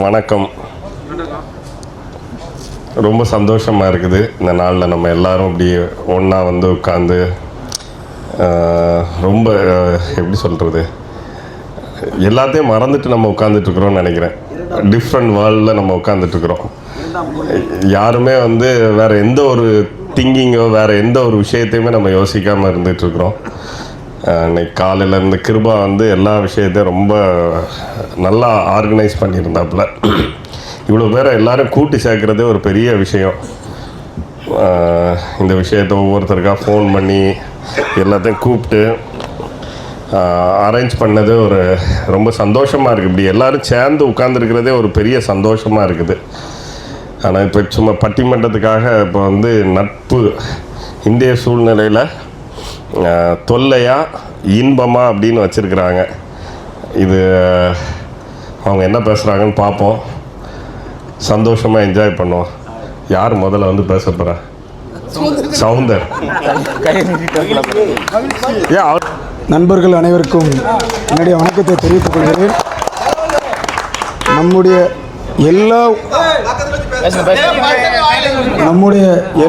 வணக்கம். ரொம்ப சந்தோஷமாக இருக்குது இந்த நாளில் நம்ம எல்லாரும் இப்படி ஒன்றா வந்து உட்காந்து ரொம்ப எப்படி சொல்கிறது, எல்லாத்தையும் மறந்துட்டு நம்ம உட்காந்துட்ருக்குறோன்னு நினைக்கிறேன். டிஃப்ரெண்ட் வேர்ல்டில் நம்ம உட்காந்துட்ருக்குறோம். யாருமே வந்து வேறு எந்த ஒரு திங்கிங்கோ வேறு எந்த ஒரு விஷயத்தையுமே நம்ம யோசிக்காமல் இருந்துகிட்ருக்குறோம். இன்னைக்கு காலையில் இருந்த கிருபா வந்து எல்லா விஷயத்தையும் ரொம்ப நல்லா ஆர்கனைஸ் பண்ணியிருந்தாப்புல. இவ்வளோ பேரை எல்லோரும் கூட்டி சேர்க்குறதே ஒரு பெரிய விஷயம். இந்த விஷயத்தை ஒவ்வொருத்தருக்காக ஃபோன் பண்ணி எல்லாத்தையும் கூப்பிட்டு அரேஞ்ச் பண்ணது ஒரு ரொம்ப சந்தோஷமாக இருக்குது. இப்படி எல்லோரும் சேர்ந்து உட்காந்துருக்கிறதே ஒரு பெரிய சந்தோஷமாக இருக்குது. ஆனால் இப்போ சும்மா பட்டிமன்றத்துக்காக இப்போ வந்து நட்பு இந்திய சூழ்நிலையில் தொல்லையா இன்பமா அப்படின்னு வச்சுருக்குறாங்க. இது அவங்க என்ன பேசுகிறாங்கன்னு பார்ப்போம், சந்தோஷமாக என்ஜாய் பண்ணுவோம். யார் முதல்ல வந்து பேச போகிறா? சவுந்தர். நண்பர்கள் அனைவருக்கும் என்னுடைய வணக்கத்தை தெரிவித்துக் கொள்கிறேன். நம்முடைய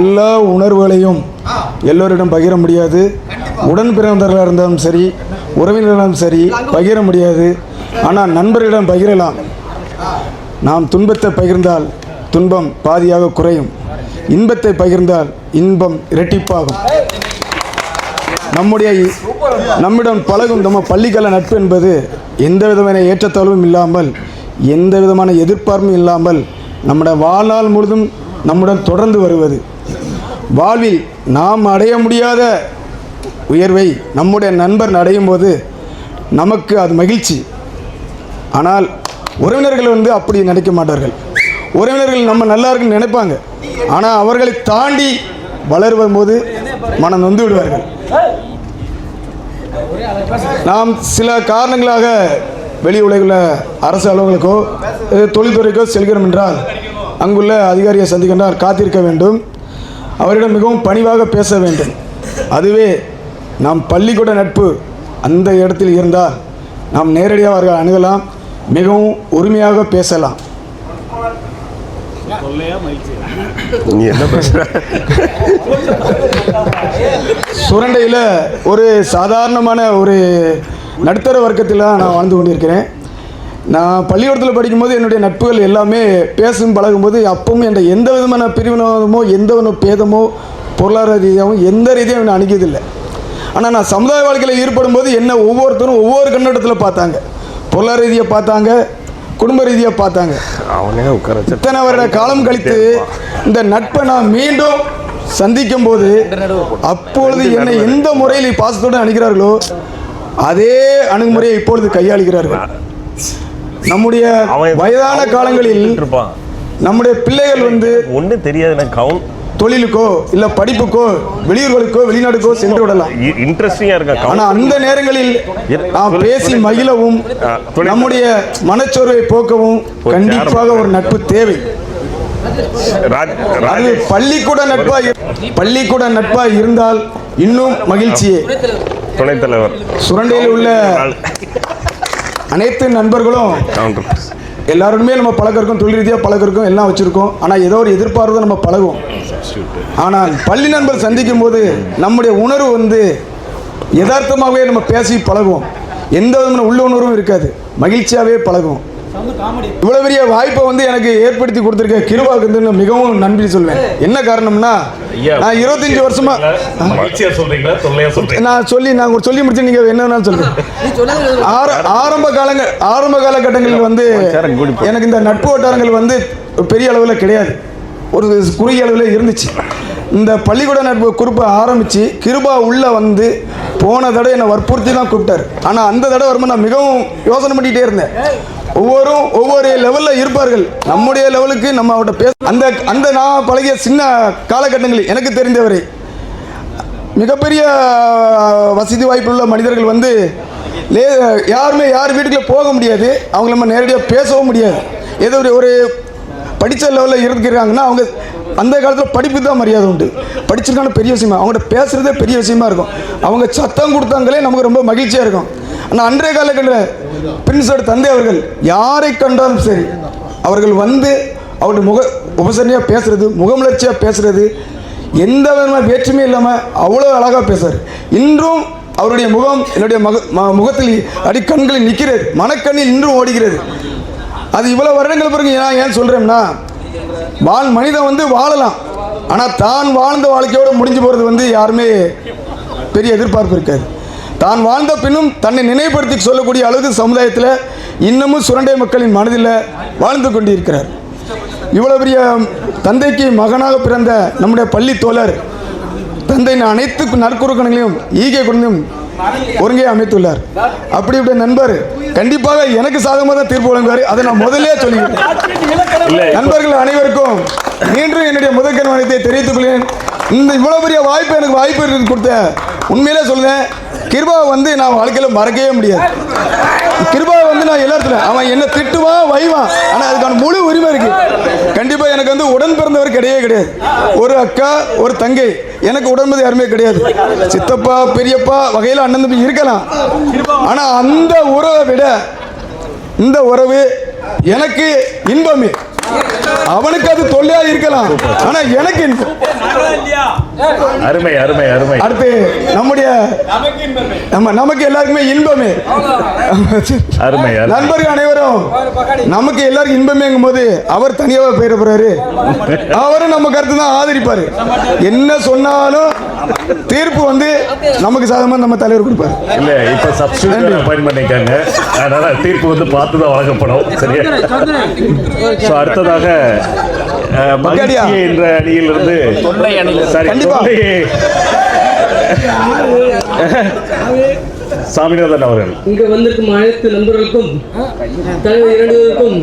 எல்லா உணர்வுகளையும் எல்லோரிடம் பகிர முடியாது. உடன் பிறந்தவர்களாக இருந்தாலும் சரி, உறவினர்களும் சரி பகிர முடியாது. ஆனால் நண்பர்களிடம் பகிரலாம். நாம் துன்பத்தை பகிர்ந்தால் துன்பம் பாதியாக குறையும், இன்பத்தை பகிர்ந்தால் இன்பம் இரட்டிப்பாகும். நம்மிடம் பழகும் நம்ம பள்ளிக்கால நட்பு என்பது எந்த விதமான ஏற்றத்தாழ்வும் இல்லாமல், எந்த விதமான எதிர்பார்ப்பும் இல்லாமல் நம்முடைய வாழ்நாள் முழுதும் நம்முடன் தொடர்ந்து வருவது. வாழ்வில் நாம் அடைய முடியாத உயர்வை நம்முடைய நண்பர் அடையும் போது நமக்கு அது மகிழ்ச்சி. ஆனால் உறவினர்கள் வந்து அப்படி நினைக்க மாட்டார்கள். உறவினர்கள் நம்ம நல்லா இருக்குன்னு நினைப்பாங்க. ஆனால் அவர்களை தாண்டி வளரும் போது மனம் நொந்து விடுவார்கள். நாம் சில காரணங்களாக வெளி உலகில் அரசு அலுவலர்களுக்கோ தொழில்துறைக்கோ செல்கிறோம் என்றால் அங்குள்ள அதிகாரியை சந்திக்கின்றால் காத்திருக்க வேண்டும். அவரிடம் மிகவும் பணிவாக பேச வேண்டும். அதுவே நாம் பள்ளிக்கூட நட்பு அந்த இடத்தில் இருந்தால் நாம் நேரடியாக அவர்கள் அணுகலாம், மிகவும் உரிமையாக பேசலாம். சுரண்டையில் ஒரு சாதாரணமான ஒரு நடுத்தர வர்க்கத்தில் நான் வாழ்ந்து கொண்டிருக்கிறேன். நான் பள்ளிக்கூடத்தில் படிக்கும்போது என்னுடைய நட்புகள் எல்லாமே பேசும் பழகும்போது அப்பவும் என்ற எந்த விதமான பிரிவினமோ எந்த ஒரு பேதமோ பொருளாதார ரீதியாகவும் எந்த ரீதியாக நான் அணுகியதில்லை. ஆனால் நான் சமுதாய வாழ்க்கையில் ஈடுபடும் போது என்ன ஒவ்வொருத்தரும் ஒவ்வொரு கண்ணோட்டத்தில் பார்த்தாங்க. பொருளாதார ரீதியாக பார்த்தாங்க, குடும்ப ரீதியாக பார்த்தாங்க. இத்தனை வருட காலம் கழித்து இந்த நட்பை நான் மீண்டும் சந்திக்கும் போது அப்பொழுது என்னை எந்த முறையில் பாசத்தோடு அணுகிறார்களோ அதே அணுகுமுறையை இப்பொழுது கையாளுகிறார்கள். நம்முடைய வயதான காலங்களில் நம்முடைய பிள்ளைகள் வந்து ஒன்று தெரியாது தொழிலுக்கோ இல்லை படிப்புக்கோ வெளியூர்களுக்கோ வெளிநாடுக்கோ சென்று விடலாம். இன்ட்ரெஸ்டிங்காக இருக்கு. ஆனால் அந்த நேரங்களில் நாம் பேசி மகிழவும் நம்முடைய மனச்சோர்வை போக்கவும் கண்டிப்பாக ஒரு நட்பு தேவை. அது பள்ளிக்கூட நட்பா இருந்தால் இன்னும் மகிழ்ச்சியே. துணைத் தலைவர் சுரண்டையில் உள்ள அனைத்து நண்பர்களும் எல்லாருமே நம்ம பழக்கம், தொழில் ரீதியாக பழக்கம் எல்லாம் வச்சுருக்கோம். ஆனால் ஏதோ ஒரு எதிர்பார்ப்பு நம்ம பழகுவோம். ஆனால் பள்ளி நண்பர் சந்திக்கும் போது நம்முடைய உணர்வு வந்து யதார்த்தமாகவே நம்ம பேசி பழகுவோம். எந்த விதமான உள்ள உணர்வும் இருக்காது, மகிழ்ச்சியாகவே பழகுவோம். இவ்வளோ பெரிய வாய்ப்பை வந்து எனக்கு ஏற்படுத்தி கொடுத்துருக்க கிருபாவுக்கு வந்து மிகவும் நன்றி சொல்வேன். என்ன காரணம்னா, நான் 25 வருஷமா நான் சொல்லி முடிச்சு நீங்கள் என்ன சொல்றேன். ஆரம்ப காலகட்டங்களில் வந்து எனக்கு இந்த நட்பு வட்டாரங்கள் வந்து பெரிய அளவில் கிடையாது, ஒரு குறுகிய அளவில் இருந்துச்சு. இந்த பள்ளிக்கூட நட்பு குறிப்பை ஆரம்பித்து கிருபா உள்ளே வந்து போன தடவை என்னை வற்புறுத்தி தான் கூப்பிட்டார். ஆனால் அந்த தடவை வரும்போது நான் மிகவும் யோசனை பண்ணிகிட்டே இருந்தேன். ஒவ்வொரு லெவலில் இருப்பார்கள். நம்முடைய லெவலுக்கு நம்ம அவர்கிட்ட பேச அந்த நான் பழகிய சின்ன காலகட்டங்களில் எனக்கு தெரிந்தவரை மிகப்பெரிய வசதி வாய்ப்புள்ள மனிதர்கள் வந்து யாருமே யார் வீட்டுக்குள்ளே போக முடியாது, அவங்கள நம்ம நேரடியாக பேசவும் முடியாது. ஏதோ ஒரு படித்த லெவலில் இருக்கிறாங்கன்னா அவங்க அந்த காலத்தில் படிப்பு தான் மரியாதை உண்டு. படிச்சிருக்கான பெரிய விஷயமா, அவங்கள்ட்ட பேசுகிறதே பெரிய விஷயமா இருக்கும். அவங்க சத்தம் கொடுத்தாங்களே நமக்கு ரொம்ப மகிழ்ச்சியாக இருக்கும். ஆனால் அன்றைய காலங்களில் பிரின்ஸோட தந்தை அவர்கள் யாரை கண்டாலும் சரி அவர்கள் வந்து அவருடைய உபசரணையாக பேசுகிறது, முகமலர்ச்சியாக பேசுகிறது, எந்த விதமான வேற்றுமையும் இல்லாமல் அவ்வளோ அழகாக பேசுவார். இன்றும் அவருடைய முகம் என்னுடைய முகத்தில் கண்களில் நிற்கிறது, மனக்கண்ணில் இன்றும் ஓடுகிறது. அது இவ்வளோ வருடங்கள் பிறகு நான் ஏன் சொல்கிறேன்னா, மனிதன் வந்து வாழலாம், ஆனால் தான் வாழ்ந்த வாழ்க்கையோடு முடிஞ்சு போகிறது வந்து யாருமே பெரிய எதிர்பார்ப்பு இருக்காது. தான் வாழ்ந்த பின்னும் தன்னை நினைவுபடுத்தி சொல்லக்கூடிய அளவுக்கு சமுதாயத்தில் இன்னமும் சுரண்டை மக்களின் மனதில் வாழ்ந்து கொண்டிருக்கிறார். இவ்வளோ பெரிய தந்தைக்கு மகனாக பிறந்த நம்முடைய பள்ளி தோழர் தந்தையின் அனைத்து நற்குறுக்கணங்களையும் ஈகை கொண்டும் ஒருங்கே அமைத்துள்ளார். அப்படிப்பட்ட நண்பர் கண்டிப்பாக எனக்கு சாதகமாக தான் தீர்ப்பு வழங்குவார். அதை நான் முதலே சொல்லிக்கிறேன். நண்பர்கள் அனைவருக்கும் மீண்டும் என்னுடைய முதற்கண் வணக்கத்தை தெரிவித்துக் கொள்கிறேன். இந்த இவ்வளோ பெரிய வாய்ப்பு எனக்கு வாய்ப்பு கொடுத்த உண்மையிலே சொல்லுவேன், கிருபாவை வந்து நான் வாழ்க்கையில் மறக்கவே முடியாது. கிருபாவை வந்து நான் எல்லாத்துலையும் அவன் என்ன திட்டுவான் வைவான், ஆனால் அதுக்கான முழு உரிமை இருக்கு. கண்டிப்பாக எனக்கு வந்து உடன் பிறந்தவர் கிடையாது. ஒரு அக்கா ஒரு தங்கை, எனக்கு உடன்பது யாருமே கிடையாது. சித்தப்பா பெரியப்பா வகையில் அண்ணன் தம்பி இருக்கலாம், ஆனால் அந்த உறவை விட இந்த உறவு எனக்கு இன்பமே. அவனுக்கு அது தொல்லையா இருக்கலாம், ஆனா எனக்கு இன்பம். அருமை அருமை அருமை. அடுத்து நம்முடைய நமக்கு எல்லாருக்குமே இன்பமே. அருமை. நண்பர்கள் அனைவரும் நமக்கு எல்லாருக்கும் இன்பமேங்கும் போது அவர் தனியாக போயிட போறாரு. அவரும் நம்ம கருத்து தான் ஆதரிப்பாரு. என்ன சொன்னாலும் தீர்ப்பு வந்து நமக்கு சாதகமா நம்ம தலைவர் கொடுப்பாரு. இல்ல இப்ப சப்ஸ்டிட்யூட் அப்பாயின்ட் பண்ணிருக்காங்க, அதனால தீர்ப்பு வந்து பார்த்து தான் வழங்கப்படும். சரியா? அடுத்ததாக மகிழ்ச்சி என்ற அணியிலிருந்து சாமிநாதன் அவர்கள் இங்க வந்திருக்கும் அனைத்து நண்பர்களுக்கும் தலைவர் இரண்டுக்கும்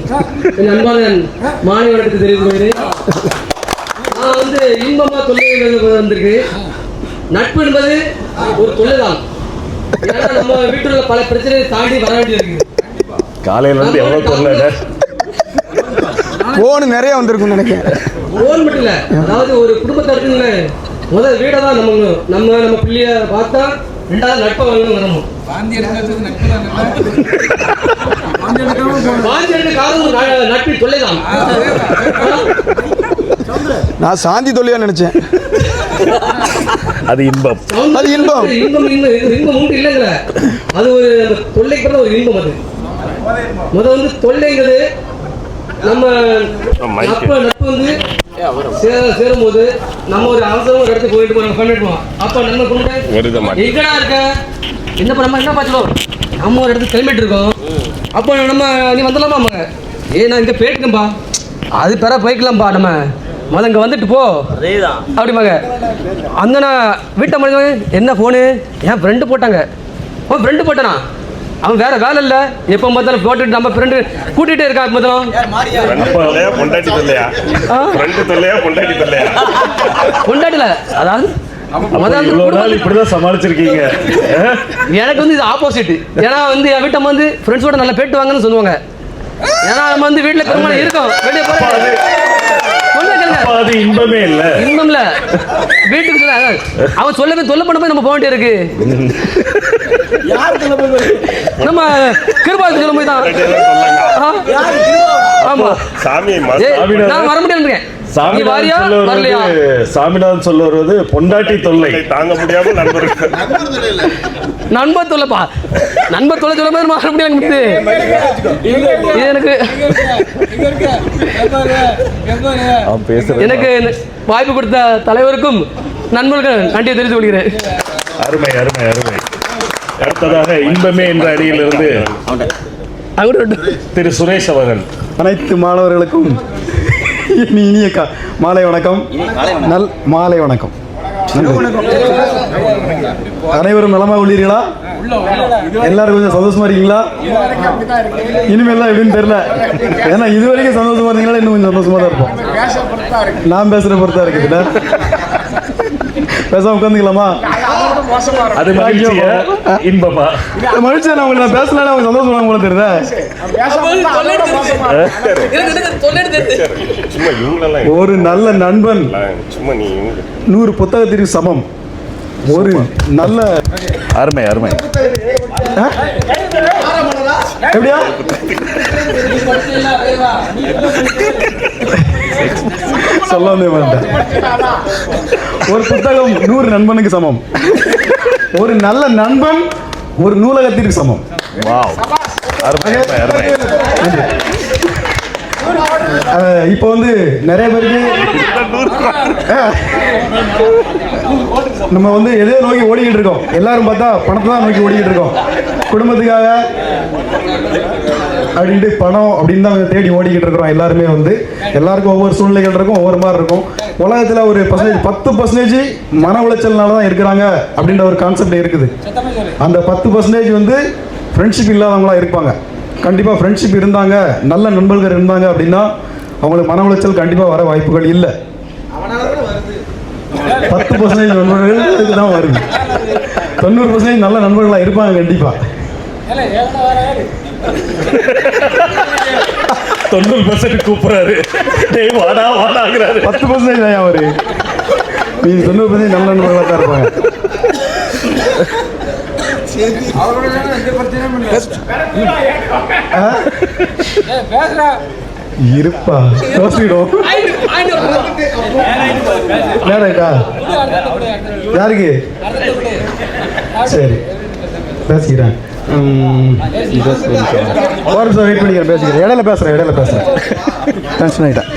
என் அன்பான மாலை வணக்கத்தை தெரிவித்துக் கொள்கிறேன். நான் வந்து இன்பமா தொல்லை வந்திருக்கேன். நட்பு என்பது ஒரு தொல்லைதான். ஏன்னா நம்ம வீட்டில் உள்ள பல பிரச்சனையை தாண்டி வர வேண்டியிருக்கு. காலையில இருந்து எவ்வளவு தொல்லை, போன் நிறைய வந்திருக்கும் நினைக்கிறேன். போன் மட்டும் இல்ல, அதாவது ஒரு குடும்பத்தை இருக்குங்க, முதல் வீடை தான் நம்ம பிள்ளைய பார்த்தா ரெண்டாவது நட்பை வாங்கணும் வரணும். நட்பு தொல்லைதான். நான் சாந்தி தொல்லையா நினைச்சேன். அது இன்பம். அது இன்பம். இன்பம் இன்பம் உண்டு இல்லைங்கிற, அது ஒரு தொல்லைக்கு பிறகு ஒரு இன்பம். அது முதல் வந்து தொல்லைங்கிறது நம்ம நட்பு வந்து சேரும் போது நம்ம ஒரு அவசரம் ஒரு இடத்துக்கு போயிட்டு பண்ணிடுவோம். அப்ப நம்ம கொண்டு எங்கடா இருக்க, என்ன நம்ம என்ன பாச்சலோ, நம்ம ஒரு இடத்துக்கு கிளம்பிட்டு இருக்கோம். அப்போ நம்ம நீ வந்துடலாமா, நான் இங்க போயிட்டுக்கேன்பா, அது பெற போய்க்கலாம்ப்பா, நம்ம முதல் இங்கே வந்துட்டு போ அப்படிமாங்க. அந்த நான் வீட்டை மனிதன் என்ன ஃபோனு என் ஃப்ரெண்டு போட்டாங்க. உன் ஃப்ரெண்டு போட்டானா, அவன் வேற வேலை இல்லை, எப்போ பார்த்தாலும் போட்டுட்டு நம்ம ஃப்ரெண்டு கூட்டிகிட்டே இருக்கான். முதலும் பொண்டாட்டில, அதாவது இப்படிதான் சமாளிச்சிருக்கீங்க. எனக்கு வந்து இது ஆப்போசிட். ஏன்னா வந்து என் வீட்டை வந்து ஃப்ரெண்ட்ஸோட நல்லா போயிட்டு வாங்கன்னு சொல்லுவாங்க. ஏன்னா நம்ம வந்து வீட்டில் பெருமாள் இருக்கோம், வெளியே போகிறோம், இன்பமே இல்ல, இன்பம் இல்ல. வீட்டுக்கு அவன் சொல்ல பண்ண போய் நம்ம போக வேண்டிய இருக்கு. நம்ம கிருபாவுக்கு சொல்ல போய் தான். ஆமா, நான் வர முடியாது. சாமிநாதன் சொல்ல வருவது பொண்டாட்டி தொல்லை தாங்க முடியாம நண்பர் தொல்லைப்பா, நண்பர் தொல்லை சொல்ல மாதிரி மாற முடியாது. எனக்கு எனக்கு வாய்ப்பு கொடுத்த தலைவருக்கும் நண்பர்கள் நன்றியை தெரிவித்துக் கொள்கிறேன். அருமை அருமை அருமை. அடுத்ததாக இன்பமே என்ற அடியிலிருந்து திரு சுரேஷ் அவர்கள். அனைத்து மாணவர்களுக்கும் இனிய மாலை வணக்கம். மாலை வணக்கம். அனைவரும் நலமா உள்ளீர்களா? எல்லாரும் கொஞ்சம் சந்தோஷமா இருக்கீங்களா? இனிமேல் எப்படின்னு தெரியல, ஏன்னா இது வரைக்கும் சந்தோஷமா இருந்தீங்களா, இன்னும் கொஞ்சம் சந்தோஷமா தான் இருப்போம். நான் பேசுற பொறுத்தா இருக்குதுல்ல, பேசாம உட்காந்துக்கலாமா? அது மகிழ்ச்சியா இன்பமா? மகிழ்ச்சியா நான் உங்களுக்கு பேசலாம், அவங்க சந்தோஷமா போல தெரியுதா? ஒரு நல்ல நண்பன் 100 புத்தகத்திற்கு சமம். ஒரு நல்ல அருமை அருமை. எப்படியா சொல்ல வந்தே மாட்டேன். ஒரு புத்தகம் 100 நண்பனுக்கு சமம். ஒரு நல்ல நண்பன் ஒரு நூலகத்திற்கு சமம். வாவ், அருமை அருமை. இப்போ வந்து நிறைய பேருக்கு நம்ம வந்து எதை நோக்கி ஓடிக்கிட்டு இருக்கோம்? எல்லாரும் பார்த்தா பணத்தை தான் நோக்கி ஓடிக்கிட்டு இருக்கோம். குடும்பத்துக்காக அப்படின்ட்டு பணம் அப்படின்னு தான் தேடி ஓடிக்கிட்டு இருக்கிறோம். எல்லாருமே வந்து எல்லாருக்கும் ஒவ்வொரு சூழ்நிலைகள் இருக்கும், ஒவ்வொரு மாதிரி இருக்கும். உலகத்தில் ஒரு 10% மன உளைச்சல்னால தான் இருக்கிறாங்க அப்படின்ற ஒரு கான்செப்ட் இருக்குது. அந்த 10% வந்து ஃப்ரெண்ட்ஷிப் இல்லாதவங்களா இருப்பாங்க. கண்டிப்பாக ஃப்ரெண்ட்ஷிப் இருந்தாங்க, நல்ல நண்பர்கள் இருந்தாங்க அப்படின்னா அவங்களுக்கு மன உளைச்சல் கண்டிப்பாக வர வாய்ப்புகள் இல்லை. 10% நண்பர்கள் தான் வருது. 90% நல்ல நண்பர்களாக இருப்பாங்க கண்டிப்பாக. 90% கூப்பிடுறாரு, டேய் வாடா வாடாங்கிறாரு. 10% தான் அவரு. மீதி 90% நல்ல நண்பர்களாக தான் இருப்பாங்க. இருப்பா யோசிடும். யாருக்கு? சரி பேசிக்கிறேன். ஒரு நிமிஷம் வெயிட் பண்ணிக்கிறேன், பேசிக்கிறேன். இடையில பேசுறேன். டென்ஷன் ஆகிட்டேன்.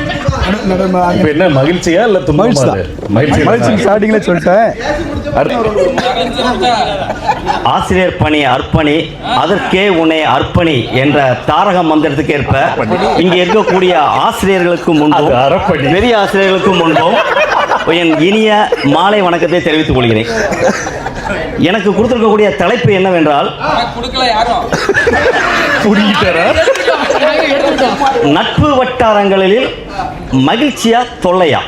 இப்ப என்ன மகிழ்ச்சியா இல்ல துன்பமா? மகிழ்ச்சி ஸ்டார்டிங்ல சொல்லிட்டேன். ஆசிரியர் பணி அர்ப்பணி, அதற்கே உன்னை அர்ப்பணி என்ற தாரக மந்திரத்துக்கு ஏற்ப இங்கே இருக்கக்கூடிய ஆசிரியர்களுக்கு முன்பும் பெரிய ஆசிரியர்களுக்கு முன்பும் என் இனிய மாலை வணக்கத்தை தெரிவித்துக் கொள்கிறேன். எனக்கு கொடுத்திருக்கக்கூடிய தலைப்பு என்னவென்றால், நட்பு வட்டாரங்களில் மகிழ்ச்சியா தொல்லையா?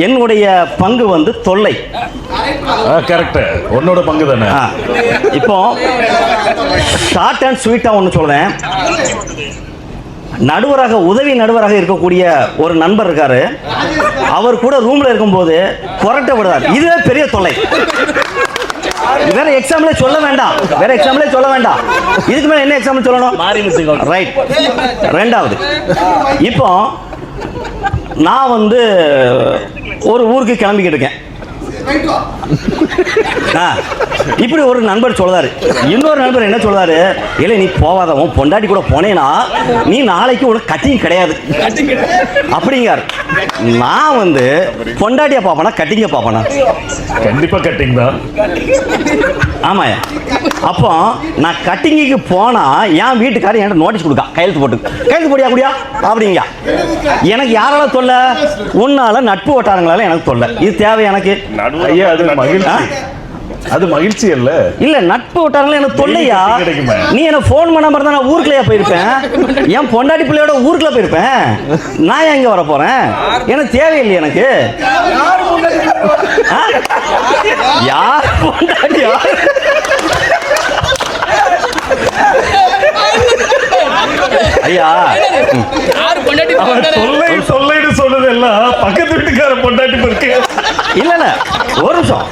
என்னுடைய பங்கு வந்து தொல்லை. கரெக்ட், உன்னோட பங்கு தானே. இப்போ ஷார்ட் அண்ட் ஸ்வீட்டா ஒன்று சொல்றேன். நடுவராக, உதவி நடுவராக இருக்கக்கூடிய ஒரு நண்பர் இருக்காரு. அவர் கூட ரூம்ல இருக்கும்போது கொரட்டை விடுறார். இதுவே பெரிய தொல்லை. வேற எக்ஸாம்பிளே சொல்ல வேண்டாம். இதுக்கு மேல என்ன எக்ஸாம்பிள் சொல்லணும்? ரைட். ரெண்டாவது, இப்போ நான் வந்து ஒரு ஊருக்கு கிளம்பிக்கிட்டு இருக்கேன். இப்படி ஒரு நண்பர் சொல்றாரு. இன்னொரு நண்பர் என்ன சொல்றாரு? இல்லை நீ போவாத, உன் பொண்டாட்டி கூட போனேன்னா நீ நாளைக்கு ஒரு கட்டிங் கிடையாது அப்படிங்கார். நான் வந்து பொண்டாட்டியா பாப்பனா கட்டிங்க பாப்பனா? கண்டிப்பா கட்டிங் தான். ஆமாயா. அப்போ நான் கட்டிங்குக்கு போனா என் வீட்டுக்காரர் என்கிட்ட நோட்டீஸ் கொடுக்கா, கையெழுத்து போடியா குடியா அப்படிங்க. எனக்கு யாரால தொல்லை? உன்னால நட்பு வட்டாரங்களால எனக்கு தொல்லை. இது தேவை எனக்கு? ஐயா, அது மகிழ்ச்சி. அது மகிழ்ச்சி அல்ல. இல்ல, நட்பு வட்டாரங்கள எனக்கு தொல்லையா? நீ எனக்கு ஃபோன் பண்ண மாதிரி தான் நான் ஊருக்குள்ளேயே போயிருப்பேன். என் பொண்டாட்டி பிள்ளையோட ஊருக்குள்ள போயிருப்பேன். நான் எங்க வர போறேன்? எனக்கு தேவையில்லை. எனக்கு யார் பொண்டாட்டியா? ஐயா, சொல்லைன்னு சொன்னது எல்லாம் பக்கத்து வீட்டுக்கார பொண்டாட்டி இருக்கு. இல்ல ஒரு நிமிஷம்.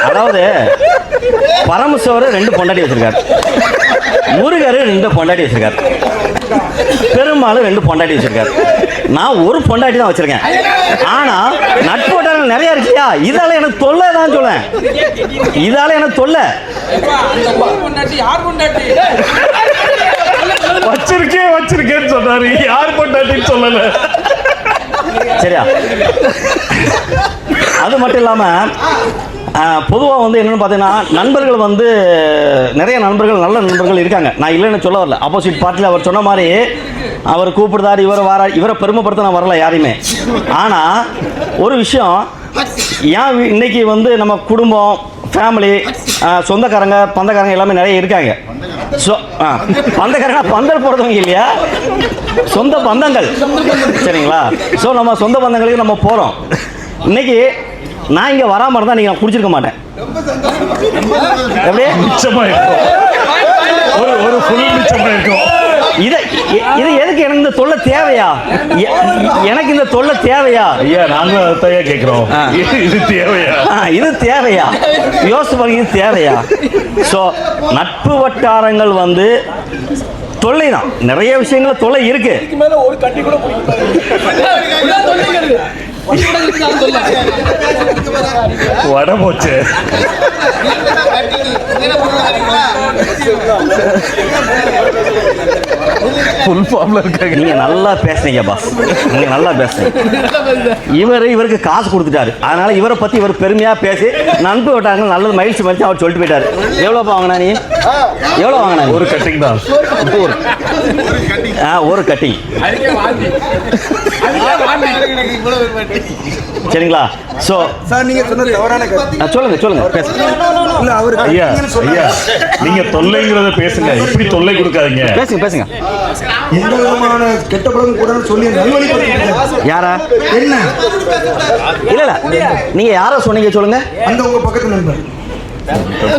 அதாவது பரமசிவர் 2 பொண்டாட்டி வச்சிருக்காரு, முருகர் 2 பொண்டாட்டி வச்சிருக்காரு, பெருமாள் 2 பொண்டாட்டி வச்சிருக்காரு. நான் ஒரு பொண்டாட்டி தான் வச்சிருக்கேன். ஆனா நட்பு வட்டாரங்கள் நிறைய இருக்கியா? இதால எனக்கு தொல்லை தான் சொல்லேன். இதால எனக்கு தொல்லை. வச்சிருக்கேன்னு சொன்னாரு, யார் பொண்டாட்டின்னு சொல்லல. சரியா? அது மட்டும் இல்லாம பொதுவாக வந்து என்னென்னு பார்த்தீங்கன்னா, நண்பர்கள் வந்து நிறைய நண்பர்கள், நல்ல நண்பர்கள் இருக்காங்க. நான் இல்லைன்னு சொல்ல வரல. ஆப்போசிட் பார்ட்டியில் அவர் சொன்ன மாதிரி அவர் கூப்பிடுதாரு, இவர் வர, இவரை பெருமைப்படுத்த நான் வரல யாரையுமே. ஆனால் ஒரு விஷயம், ஏன் இன்னைக்கு வந்து நம்ம குடும்பம், ஃபேமிலி, சொந்தக்காரங்க, பந்தக்காரங்க எல்லாமே நிறைய இருக்காங்க. பந்தக்காரங்க பந்தல் போடுறவங்க இல்லையா, சொந்த பந்தங்கள். சரிங்களா? ஸோ நம்ம சொந்த பந்தங்களுக்கு நம்ம போகிறோம். இன்னைக்கு நான் இங்கே வராமல் இருந்தால் நீங்கள் குடிச்சிருக்க மாட்டேன். எப்படியே மிச்சமாக இருக்கும், ஒரு ஃபுல் மிச்சமாக இருக்கும். இது எதுக்கு? எனக்கு இந்த தொல்லை தேவையா? எனக்கு இந்த தொல்லை தேவையா? ஐயா, நாங்க அதையா கேட்கிறோம். இது தேவையா? இது தேவையா? யோசிச்சு பாருங்க, இது தேவையா? ஸோ நட்பு வட்டாரங்கள் வந்து தொல்லை தான், நிறைய விஷயங்கள் தொல்லை இருக்கு. வட போச்சு. ஃபுல் ஃபார்ம்ல இருக்காங்க. நீங்க நல்லா பேசுனீங்க பாஸ், நீங்க நல்லா பேசுனீங்க. இவருக்கு காசு கொடுத்துட்டாரு, அதனால இவரை பத்தி இவர் பெருமையா பேசி நண்பு விட்டாங்க, நல்லது மகிழ்ச்சி மகிழ்ச்சி அவர் சொல்லிட்டு போயிட்டாரு. எவ்வளவு வாங்கினா நீ? எவ்வளவு வாங்கினா? ஒரு கட்டிங் தான். ஒரு கட்டிங். சரிங்களா? ஸோ சார் நீங்க சொன்ன தவறான கருத்து. சொல்லுங்க பேசுங்க. இல்ல அவர் ஐயா நீங்க தொல்லைங்கிறத பேசுங்க, இப்படி தொல்லை கொடுக்காதீங்க. பேசுங்க. எந்த விதமான கெட்ட பழக்கம் கூட சொல்லி நல்வழிப்படுத்த. யாரா? என்ன? இல்ல நீங்க யார சொன்னீங்க சொல்லுங்க. அந்த உங்க பக்கத்து நண்பர்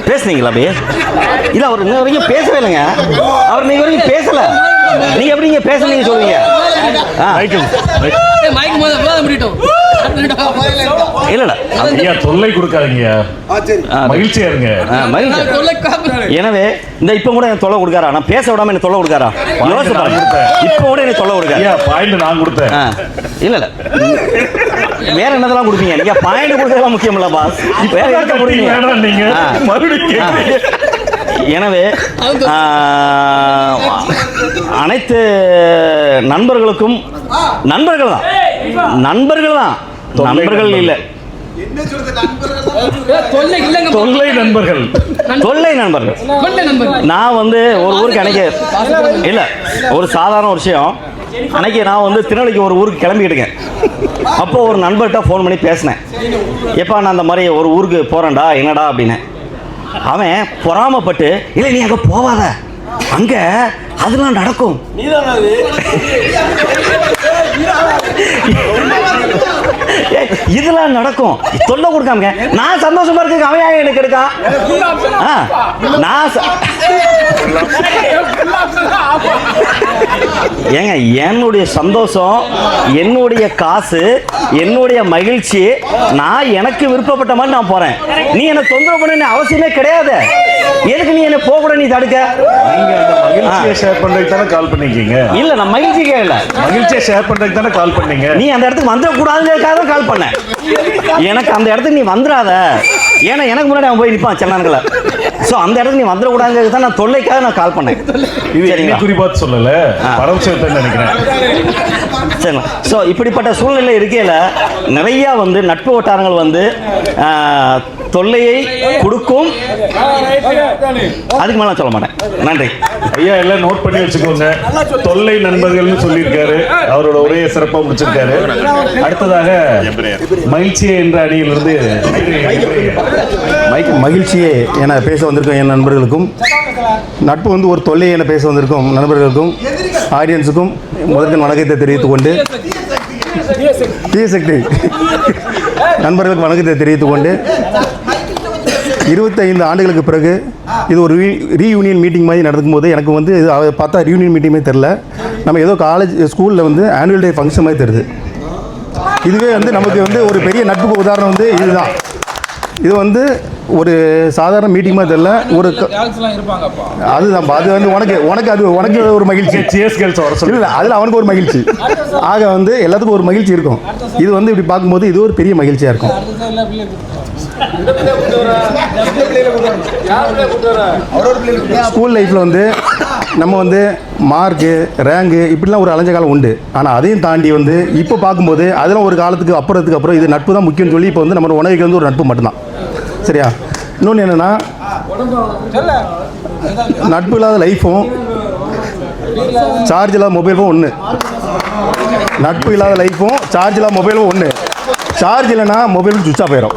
பேசுனீங்களா? அப்படியே இல்ல, அவர் இன்ன வரைக்கும் பேசவே இல்லைங்க. அவர் நீங்க வரைக்கும் பேசல. நீங்க எப்படி நீங்க பேசுனீங்க சொல்லுங்க. இல்ல ஐயா தொல்லை கொடுக்காதீங்க, மகிழ்ச்சியா இருங்க. எனவே இந்த இப்ப கூட எனக்கு தொல்லை கொடுக்காரா? நான் பேச விடாம எனக்கு தொல்லை கொடுக்காரா? இப்ப கூட எனக்கு தொல்லை கொடுக்காரு. பாயிண்ட் நான் கொடுத்தேன். இல்ல வேற என்னதெல்லாம் கொடுப்பீங்க நீங்க? பாயிண்ட் கொடுக்கறதெல்லாம் முக்கியம் இல்ல பாஸ். வேற என்ன கொடுப்பீங்க நீங்க? மறுபடியும் எனவே அனைத்து நண்பர்களுக்கும் நண்பர்கள் தான், நண்பர்கள் இல்ல, தொல்லை நண்பர்கள். நான் வந்து ஒரு ஊருக்கு அன்னைக்கு இல்ல, ஒரு சாதாரண ஒரு விஷயம். அன்னைக்கு நான் வந்து திருநெல்வேலிக்கு ஒரு ஊருக்கு கிளம்பிக்கிட்டுங்க. அப்போ ஒரு நண்பர்கிட்ட ஃபோன் பண்ணி பேசினேன். எப்பா நான் அந்த மாதிரி ஒரு ஊருக்கு போறேன்டா, என்னடா அப்படின்னு. அவன் பொறாமப்பட்டு, இல்லை நீ அங்கே போவாத, அங்க அதெல்லாம் நடக்கும். இதெல்லாம் நடக்கும், தொல்லை கொடுக்காம நான் சந்தோஷமா இருக்கு. அவன் எனக்கு எடுக்கான். ஏங்க என்னுடைய சந்தோஷம், என்னுடைய காசு, என்னுடைய மகிழ்ச்சி, நான் எனக்கு விருப்பப்பட்ட மாதிரி நான் போறேன். நீ என்ன தொந்தரவு பண்ண அவசியமே கிடையாது. எதுக்கு நீ என்ன போக கூட நீ தடுக்க? நீங்க அந்த மகிழ்ச்சியை ஷேர் பண்றதுக்கு தானே கால் பண்ணிருக்கீங்க. இல்ல நான் மகிழ்ச்சிக்கே இல்ல, மகிழ்ச்சியை ஷேர் பண்றதுக்கு தானே கால் பண்ணீங்க. நீ அந்த இடத்துக்கு வந்துட கூடாதுங்கிறதுக்காக தான் கால் பண்ண. எனக்கு அந்த இடத்துக்கு நீ வந்துடாத, ஏன்னா எனக்கு முன்னாடி அவன் போய் நிற்பான் செல்லான்களை. ஸோ அந்த இடத்துக்கு நீ வந்துடக்கூடாதுங்கிறது தான் நான் தொல்லைக்காக நான் கால் பண்ணேன். இது என்ன குறிப்பாக சொல்லல, பரவசத்தை நினைக்கிறேன். சரிங்களா? ஸோ இப்படிப்பட்ட சூழ்நிலை இருக்கையில் நிறைய வந்து நட்பு வட்டாரங்கள் வந்து தொல்லையை கொடுக்கும். அதுக்கு மேலே நான் சொல்ல மாட்டேன். நன்றி ஐயா, எல்லாம் நோட் பண்ணி வச்சுக்கோங்க. தொல்லை நண்பர்கள்னு சொல்லியிருக்காரு, அவரோட உரையை சிறப்பாக முடிச்சிருக்காரு. அடுத்ததாக மகிழ்ச்சியே என்ற அணியிலிருந்து மகிழ்ச்சியே என பேச வந்திருக்கும் என் நண்பர்களுக்கும், நட்பு வந்து ஒரு தொல்லை என பேச வந்திருக்கும் நண்பர்களுக்கும், ஆடியன்ஸுக்கும் முதற்கண் வணக்கத்தை தெரிவித்துக் கொண்டு, தீயசக்தி நண்பர்களுக்கு வணக்கத்தை தெரிவித்துக் கொண்டு, 25 ஆண்டுகளுக்கு பிறகு இது ஒரு ரீயூனியன் மீட்டிங் மாதிரி நடக்கும் போது எனக்கு வந்து இது பார்த்தா ரீயூனியன் மீட்டிங்கே தெரில. நம்ம ஏதோ காலேஜ் ஸ்கூலில் வந்து ஆனுவல் டே ஃபங்க்ஷன் மாதிரி தெரியுது. இதுவே வந்து நமக்கு வந்து ஒரு பெரிய நட்புக்கு உதாரணம் வந்து இதுதான். இது வந்து ஒரு சாதாரண மீட்டிங் மாதிரி தெரியல, ஒரு அதுதான். அது வந்து உனக்கு ஒரு மகிழ்ச்சி, இல்லை அதில் அவனுக்கு ஒரு மகிழ்ச்சி. ஆக வந்து எல்லாத்துக்கும் ஒரு மகிழ்ச்சி இருக்கும். இது வந்து இப்படி பார்க்கும்போது இது ஒரு பெரிய மகிழ்ச்சியாக இருக்கும். ஸ்கூல் லைஃப்பில் வந்து நம்ம வந்து மார்க்கு, ரேங்கு இப்படிலாம் ஒரு அலைஞ்ச காலம் உண்டு. ஆனால் அதையும் தாண்டி வந்து இப்போ பார்க்கும்போது அதெல்லாம் ஒரு காலத்துக்கு அப்புறம் இது நட்பு தான் முக்கியம்னு சொல்லி இப்போ வந்து நம்ம உணவுக்கு வந்து ஒரு நட்பு மட்டும்தான். சரியா? இன்னொன்று என்னென்னா, நட்பு இல்லாத லைஃப்பும் சார்ஜ் இல்லாத மொபைலும் ஒன்று. நட்பு இல்லாத லைஃப்பும் சார்ஜ் இல்லாத மொபைலும் ஒன்று. சார்ஜ் இல்லைன்னா மொபைலும் சுவிட்ச் ஆஃப் ஆயிரும்.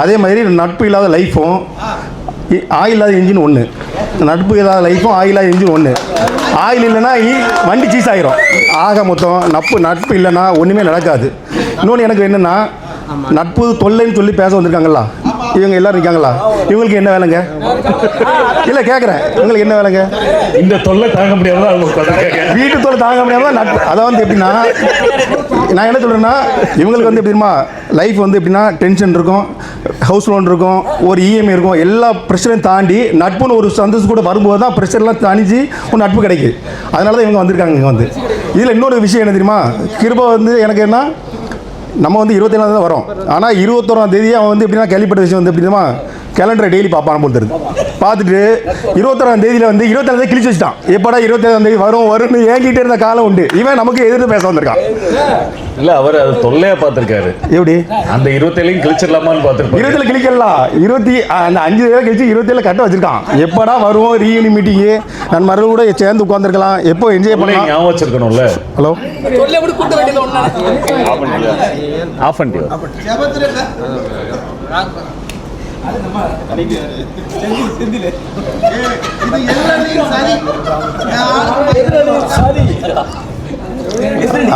அதே மாதிரி நட்பு இல்லாத லைஃப்பும் ஆயில் இல்லாத இன்ஜின் ஒன்று. நட்பு இல்லாத லைஃப்பும் ஆயில் இல்லாத இன்ஜின் ஒன்று. ஆயில் இல்லைன்னா வண்டி சீஸ் ஆகிரும். ஆக மொத்தம் நட்பு இல்லைன்னா ஒன்றுமே நடக்காது. இன்னொன்று எனக்கு என்னென்னா, நட்பு தொல்லைன்னு சொல்லி பேச வந்திருக்காங்களா, இவங்க எல்லாரும் இருக்காங்களா, இவங்களுக்கு என்ன வேலைங்க? இல்லை கேட்குறேன், இவங்களுக்கு என்ன வேலைங்க? இந்த தொல்லை தாங்க முடியாம வீட்டு தொல்லை தாங்க முடியாமல் நட்பு. அதை வந்து எப்படின்னா, நான் என்ன சொல்கிறேன்னா, இவங்களுக்கு வந்து எப்படிமா லைஃப் வந்து எப்படின்னா டென்ஷன் இருக்கும், ஹவுஸ் லோன் இருக்கும், ஒரு இஎம்ஐ இருக்கும், எல்லா ப்ரெஷரையும் தாண்டி நட்புன்னு ஒரு சந்தோஷம் கூட வரும்போது தான் ப்ரெஷர்லாம் தாண்டி ஒரு நட்பு கிடைக்குது. அதனால தான் இவங்க வந்திருக்காங்க இங்கே வந்து. இதில் இன்னொரு விஷயம் என்ன தெரியுமா, கிருபா வந்து எனக்கு என்ன, நம்ம வந்து 27 தான் வரோம். ஆனால் 21ஆம் தேதி அவன் வந்து எப்படின்னா கேள்விப்பட்ட விஷயம் வந்து எப்படின்னா கேலண்டரை டெய்லி பார்ப்பான் போல் தெரியுது. பார்த்துட்டு 21ஆம் தேதியில் வந்து 27ஆம் தேதி கிழிச்சு வச்சுட்டான். எப்படா 27ஆம் தேதி வரும்னு ஏங்கிட்டே இருந்த காலம் உண்டு. இவன் நமக்கு எதிர்த்து பேச வந்திருக்கான். இல்லை, அவர் அது தொல்லையாக பார்த்துருக்காரு. எப்படி அந்த 27 கிழிச்சிடலாமான்னு பார்த்துருப்பாரு. 27 கிழிக்கலாம், அந்த 5 தேதி கழிச்சு 27 கட்ட வச்சிருக்கான். எப்படா வருவோம் ரீயூனியன் மீட்டிங்கு, நான் மறுபடியும் கூட சேர்ந்து உட்காந்துருக்கலாம், எப்போ என்ஜாய் பண்ணலாம் ஞாபகம் வச்சிருக்கணும்ல. ஹலோ ஆஃப் பண்ணிட்டு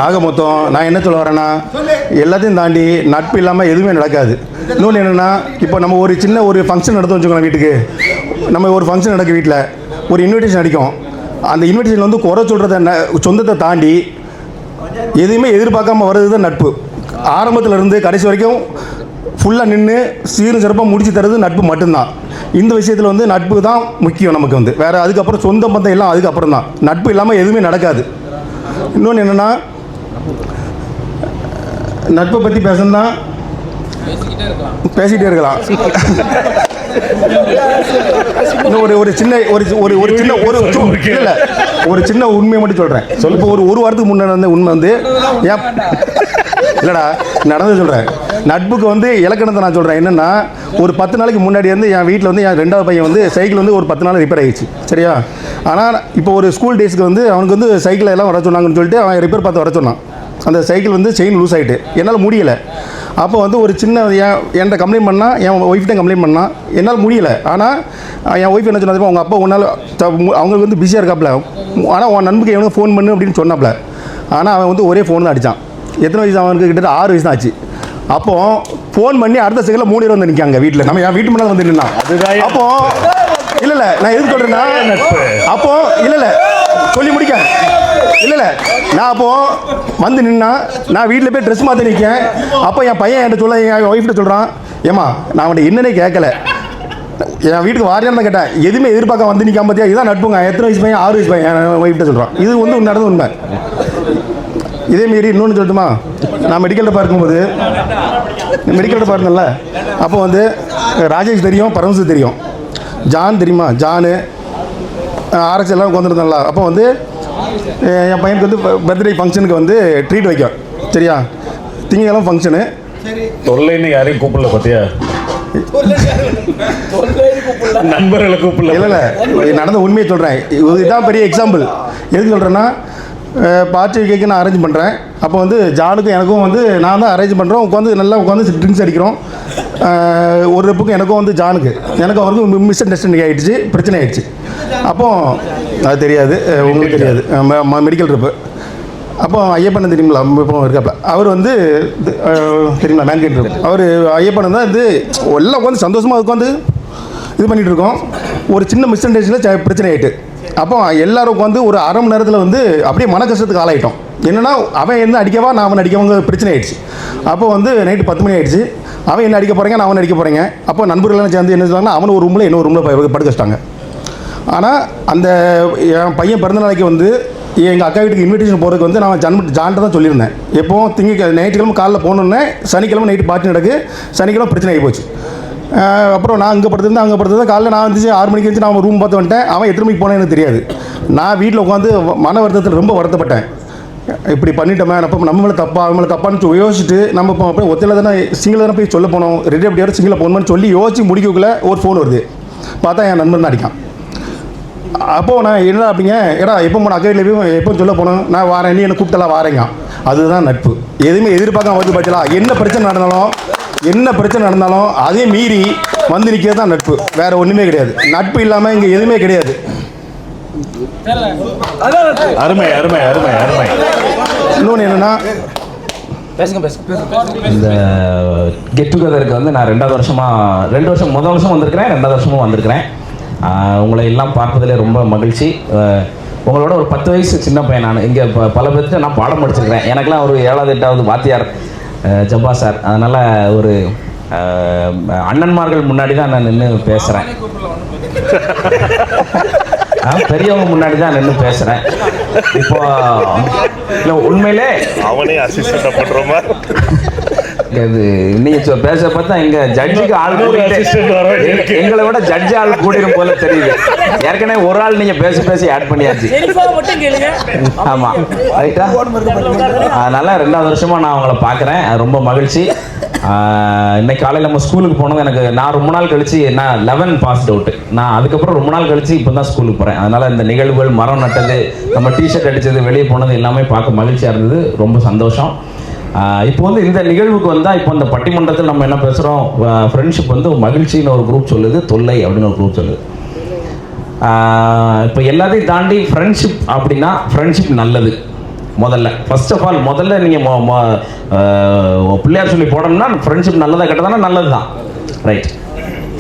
ஆக மொத்தம் நான் என்ன சொல்ல வரேன்னா, எல்லாத்தையும் தாண்டி நட்பு இல்லாமல் எதுவுமே நடக்காது. இன்னொன்று என்னென்னா, இப்போ நம்ம ஒரு சின்ன ஒரு ஃபங்க்ஷன் நடத்த வச்சுக்கோங்க, வீட்டுக்கு நம்ம ஒரு ஃபங்க்ஷன் நடக்க, வீட்டில் ஒரு இன்விடேஷன் அடிக்கும். அந்த இன்விடேஷன் வந்து குறை சொல்கிறத சொந்தத்தை தாண்டி எதுவுமே எதிர்பார்க்காம வர்றது தான் நட்பு. ஆரம்பத்தில் இருந்து கடைசி வரைக்கும் ஃபுல்லாக நின்று சீரும் சிறப்பாக முடிச்சு தர்றது நட்பு மட்டும்தான். இந்த விஷயத்தில் வந்து நட்பு தான் முக்கியம் நமக்கு வந்து. வேறு அதுக்கப்புறம் சொந்த பந்தம் எல்லாம் அதுக்கப்புறம் தான். நட்பு இல்லாமல் எதுவுமே நடக்காது. இன்னொன்று என்னென்னா, நட்பை பற்றி பேசணும்னா பேசிக்கிட்டே இருக்கலாம். இன்னும் ஒரு சின்ன ஒரு சின்ன உண்மையை மட்டும் சொல்கிறேன். இப்போ ஒரு வாரத்துக்கு முன்னாடி வந்த உண்மை வந்து ஏன் இல்லைடா நடந்து சொல்கிறேன். நட்புக்கு வந்து இலக்கணத்தை நான் சொல்கிறேன். என்னென்னா, ஒரு 10 நாளைக்கு முன்னாடி வந்து என் வீட்டில் வந்து என் 2வது பையன் வந்து சைக்கிள் வந்து ஒரு 10 நாள் ரிப்பேர் ஆகிடுச்சு. சரியா? ஆனால் இப்போ ஒரு ஸ்கூல் டேஸ்க்கு வந்து அவனுக்கு வந்து சைக்கிள் எல்லாம் வர சொன்னாங்கன்னு சொல்லிட்டு அவன் ரிப்பேர் பார்த்து வர சொன்னான். அந்த சைக்கிள் வந்து செயின் லூஸ் ஆகிட்டு என்னால் முடியலை. அப்போ வந்து ஒரு சின்ன என்கிட்ட கம்ப்ளைண்ட் பண்ணால், என் ஒய்ஃப்கிட்ட கம்ப்ளைண்ட் பண்ணால் என்னால் முடியலை. ஆனால் என் ஒய்ஃப் என்ன சொன்னா, அவங்க அப்பா உன்னால் அவங்களுக்கு வந்து பிஸியாக இருக்காப்புல, ஆனால் உன் நண்புக்கு எவனுக்கு ஃபோன் பண்ணு அப்படின்னு சொன்னாப்புல. ஆனால் அவன் வந்து ஒரே ஃபோன் தான் அடித்தான். எத்தனை வயசு அவனுக்கு? கிட்டத்தட்ட 6 வயசு தான் ஆச்சு. அப்போ ஃபோன் பண்ணி அடுத்த செகண்டில் 3 பேர் வந்து நிற்காங்க வீட்டில். நம்ம என் வீட்டு முன்னாடி வந்து நின்னான். அப்போ இல்லை நான் எதுக்கு சொல்கிறேன்னா, அப்போ இல்லை சொல்லி முடிக்க இல்லை நான் அப்போ வந்து நின்னா, நான் வீட்டில் போய் ட்ரெஸ் மாற்றி நிற்கேன். அப்போ என் பையன் என்கிட்ட சொல்ல, என் ஒய்ஃப்கிட்ட சொல்கிறான், ஏம்மா நான் அவன்கிட்ட என்னன்னே கேட்கல, என் வீட்டுக்கு வாரியான்னு தான் கேட்டேன், எதுவுமே எதிர்பார்க்க வந்து நிற்காம பார்த்தியா, இதுதான் நட்புங்க. எத்தனை வயசு பையன்? 6 வயசு பையன் என் ஒய்ஃப்கிட்ட சொல்கிறான். இது வந்து நடந்த உண்மை. இதேமாரி இன்னொன்று சொல்லட்டுமா, நான் மெடிக்கல் பார்க்கும்போது மெடிக்கல் பார்க்கணும்ல, அப்போ வந்து ராஜேஷ் தெரியும், பரமசு தெரியும், ஜான் தெரியுமா, ஜானு ஆர்எக்ஸ் எல்லாம் உட்காந்துருந்தோம்ல. அப்போ வந்து என் பையனுக்கு வந்து பர்த்டே ஃபங்க்ஷனுக்கு வந்து ட்ரீட் வைக்கும். சரியா? திங்கக்கிழமை ஃபங்க்ஷனு. தொல்லைன்னு யாரையும் கூப்பிடல பார்த்தியா, நண்பர்களை கூப்பிடல. இல்லை நடந்த உண்மையை சொல்கிறேன். இதுதான் பெரிய எக்ஸாம்பிள். எதுக்கு சொல்கிறேன்னா, பார்ட்டி கேக்கு நான் அரேஞ்ச் பண்ணுறேன். அப்போ வந்து ஜானுக்கும் எனக்கும் வந்து நான் தான் அரேஞ்ச் பண்ணுறோம். உட்காந்து நல்லா உட்காந்து ட்ரிங்க்ஸ் அடிக்கிறோம். ஒரு ரெப்புக்கும் எனக்கும் வந்து ஜானுக்கு எனக்கும் அவருக்கும் மிஸ் அண்டர்ஸ்டாண்டிங் ஆகிடுச்சு, பிரச்சனை ஆகிடுச்சு. அப்போது அது தெரியாது, உங்களுக்கு தெரியாது, மெடிக்கல் ட்ரிப்பு. அப்போ ஐயப்பன் தெரியுங்களா, இப்போ இருக்காப்ல, அவர் வந்து தெரியுங்களா மேன்கேட் ட்ரிப். அவர் ஐயப்பன் தான் இது எல்லாம் உட்காந்து சந்தோஷமாக உட்காந்து இது பண்ணிகிட்டு இருக்கோம். ஒரு சின்ன மிஸ் அண்டர்ஸ்டாண்டிங்கில் பிரச்சனை ஆகிட்டு. அப்போ எல்லோரும் உட்காந்து ஒரு அரை மணி நேரத்தில் வந்து அப்படியே மன கஷ்டத்துக்கு ஆளாயிட்டோம். என்னென்னா, அவன் என்ன அடிக்கவா நான் அவன் அடிக்கவங்க பிரச்சனை ஆகிடுச்சு. அப்போ வந்து நைட்டு 10 மணி ஆகிடுச்சு. அவன் என்ன அடிக்க போகிறேங்க, நான் அவன் அடிக்க போகிறேங்க. அப்போ நண்பர்கள்லாம் சேர்ந்து என்ன சொல்கிறாங்கன்னா, அவனை ஒரு ரூமில் இன்னொரு ரூமில் படுக்க வச்சிட்டாங்க. ஆனால் அந்த என் பையன் பிறந்த நாளைக்கு வந்து எங்கள் அக்கா வீட்டுக்கு இன்விடேஷன் போகிறதுக்கு வந்து நான் ஜான்ட்ட தான் சொல்லியிருந்தேன். எப்போது ஞாயிற்றுக்கிழமை காலைல போனோன்னே சனிக்கிழமை நைட்டு பார்ட்டி நடக்கு, சனிக்கிழமை பிரச்சனை ஆகி போச்சு. அப்புறம் நான் அங்கே படுத்திருந்தேன். காலையில் நான் வந்து 6 மணிக்கு வந்து நான் ரூம் பார்த்து வந்துட்டேன். அவன் எத்தனை மணிக்கு போனேன்னு எனக்கு தெரியாது. நான் வீட்டில் உட்காந்து மன வருத்தத்தில் ரொம்ப வருத்தப்பட்டேன். இப்படி பண்ணிட்டோமே, நம்ம மேலே தப்பா அவங்க மேலே தப்பான்னு யோசிச்சுட்டு நம்ம இப்போ அப்படியே ஒத்தையில் தானே சிங்கிள் தானே போய் சொல்ல போனோம், ரெடி அப்படியாவது சிங்கிளாக போகணும்னு சொல்லி யோசிச்சு முடிக்கக்குள்ளே ஒரு ஃபோன் வருது. பார்த்தா என் நண்பன் தான் அடிக்கான். அப்போது நான் என்ன அப்படிங்க, ஏடா எப்போ போன அக்கா வீட்டில் போய் எப்போ சொல்ல போனோம், நான் வாரேன், நீ என்ன கூப்பிட்டலாம் வாரேங்க. அதுதான் நட்பு. எதுவுமே எதிர்பார்க்காம வந்து பார்த்தலாம், என்ன பிரச்சனை நடந்தாலும் அதே மீறி வந்து நிற்கிறது தான் நட்பு. வேறு ஒன்றுமே கிடையாது. நட்பு இல்லாமல் இங்கே எதுவுமே கிடையாது. அருமை அருமை அருமை அருமை. இன்னொன்று என்னென்னா, இந்த கெட் டுகெதருக்கு வந்து நான் 2வது வருஷமாக 2 வருஷம் முதல் வருஷம் வந்திருக்கிறேன், 2வது வருஷமும் வந்திருக்கிறேன். உங்களை எல்லாம் பார்ப்பதிலே ரொம்ப மகிழ்ச்சி. உங்களோட ஒரு 10 வயசு சின்ன பையன் நான். இங்கே பல பேர்த்து நான் பாடம் படிச்சிருக்கிறேன். எனக்கெல்லாம் ஒரு 7வது 8வது வாத்தியார் ஜப்பா சார். அதனால் ஒரு அண்ணன்மார்கள் முன்னாடி தான் நான் நின்று பேசுகிறேன். பெரியவங்க முன்னாடி தான் நின்று பேசுகிறேன். இப்போ இல்லை உண்மையிலே அவனே அசிஸ்டன்ட் பண்ணுறோமா? இது நீங்கள் பேச பார்த்தா எங்கள் ஜட்ஜுக்கு ஆள் எங்களை விட ஜட்ஜு ஆள் கூடிரும் போல தெரியுது. ஏற்கனவே ஒரு ஆள் நீங்கள் பேசி ஆட் பண்ணியாச்சு. ஆமாம் ரைட்டா. அதனால் 2வது வருஷமாக நான் அவங்கள பார்க்குறேன். ரொம்ப மகிழ்ச்சி. இன்னைக்கு காலையில் நம்ம ஸ்கூலுக்கு போனது எனக்கு நான் ரொம்ப நாள் கழிச்சு நான் 11 பாஸ்ட் அவுட்டு. நான் அதுக்கப்புறம் ரொம்ப நாள் கழிச்சு இப்போ தான் ஸ்கூலுக்கு போகிறேன். அதனால் இந்த நிகழ்வுகள், மரம் நட்டது, நம்ம டிஷர்ட் அடித்தது, வெளியே போனது எல்லாமே பார்க்க மகிழ்ச்சியாக இருந்தது. ரொம்ப சந்தோஷம். இப்போ வந்து இந்த நிகழ்வுக்கு வந்தால் இப்போ இந்த பட்டிமன்றத்தில் நம்ம என்ன பேசுகிறோம், ஃப்ரெண்ட்ஷிப் வந்து மகிழ்ச்சின்னு ஒரு குரூப் சொல்லுது, தொல்லை அப்படின்னு ஒரு குரூப் சொல்லுது. இப்போ எல்லாத்தையும் தாண்டி ஃப்ரெண்ட்ஷிப் அப்படின்னா ஃப்ரெண்ட்ஷிப் நல்லது. முதல்ல ஃபர்ஸ்ட் ஆஃப் ஆல் முதல்ல நீங்கள் பிள்ளையார் சொல்லி போடணும்னா ஃப்ரெண்ட்ஷிப் நல்லதாக கெட்டதானா நல்லது தான். ரைட்.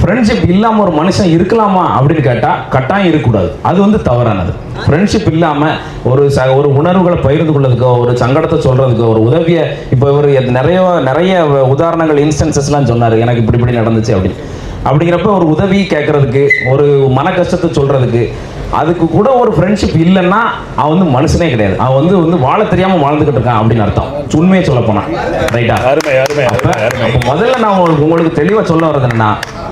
ஃப்ரெண்ட்ஷிப் இல்லாமல் ஒரு மனுஷன் இருக்கலாமா அப்படின்னு கேட்டால் கட்டாயம் இருக்கக்கூடாது. அது வந்து தவறானது. ஃப்ரெண்ட்ஷிப் இல்லாமல் ஒரு உணர்வுகளை பகிர்ந்து கொள்றதுக்கோ, ஒரு சங்கடத்தை சொல்கிறதுக்கோ, ஒரு உதவியை, இப்போ ஒரு நிறைய உதாரணங்கள், இன்ஸ்டன்சஸ்லாம் சொன்னார், எனக்கு இப்படி நடந்துச்சு அப்படிங்கிறப்ப ஒரு உதவி கேட்கறதுக்கு, ஒரு மன கஷ்டத்தை சொல்கிறதுக்கு, அதுக்கு கூட ஒரு ஃப்ரெண்ட்ஷிப் இல்லைன்னா அவன் வந்து மனுஷனே கிடையாது. அவன் வந்து வாழ தெரியாமல் வாழ்ந்துக்கிட்டு இருக்கான் அப்படின்னு அர்த்தம், உண்மையை சொல்ல போனான். ரைட்டா? முதல்ல நான் உங்களுக்கு தெளிவாக சொல்ல வர்றது என்னன்னா,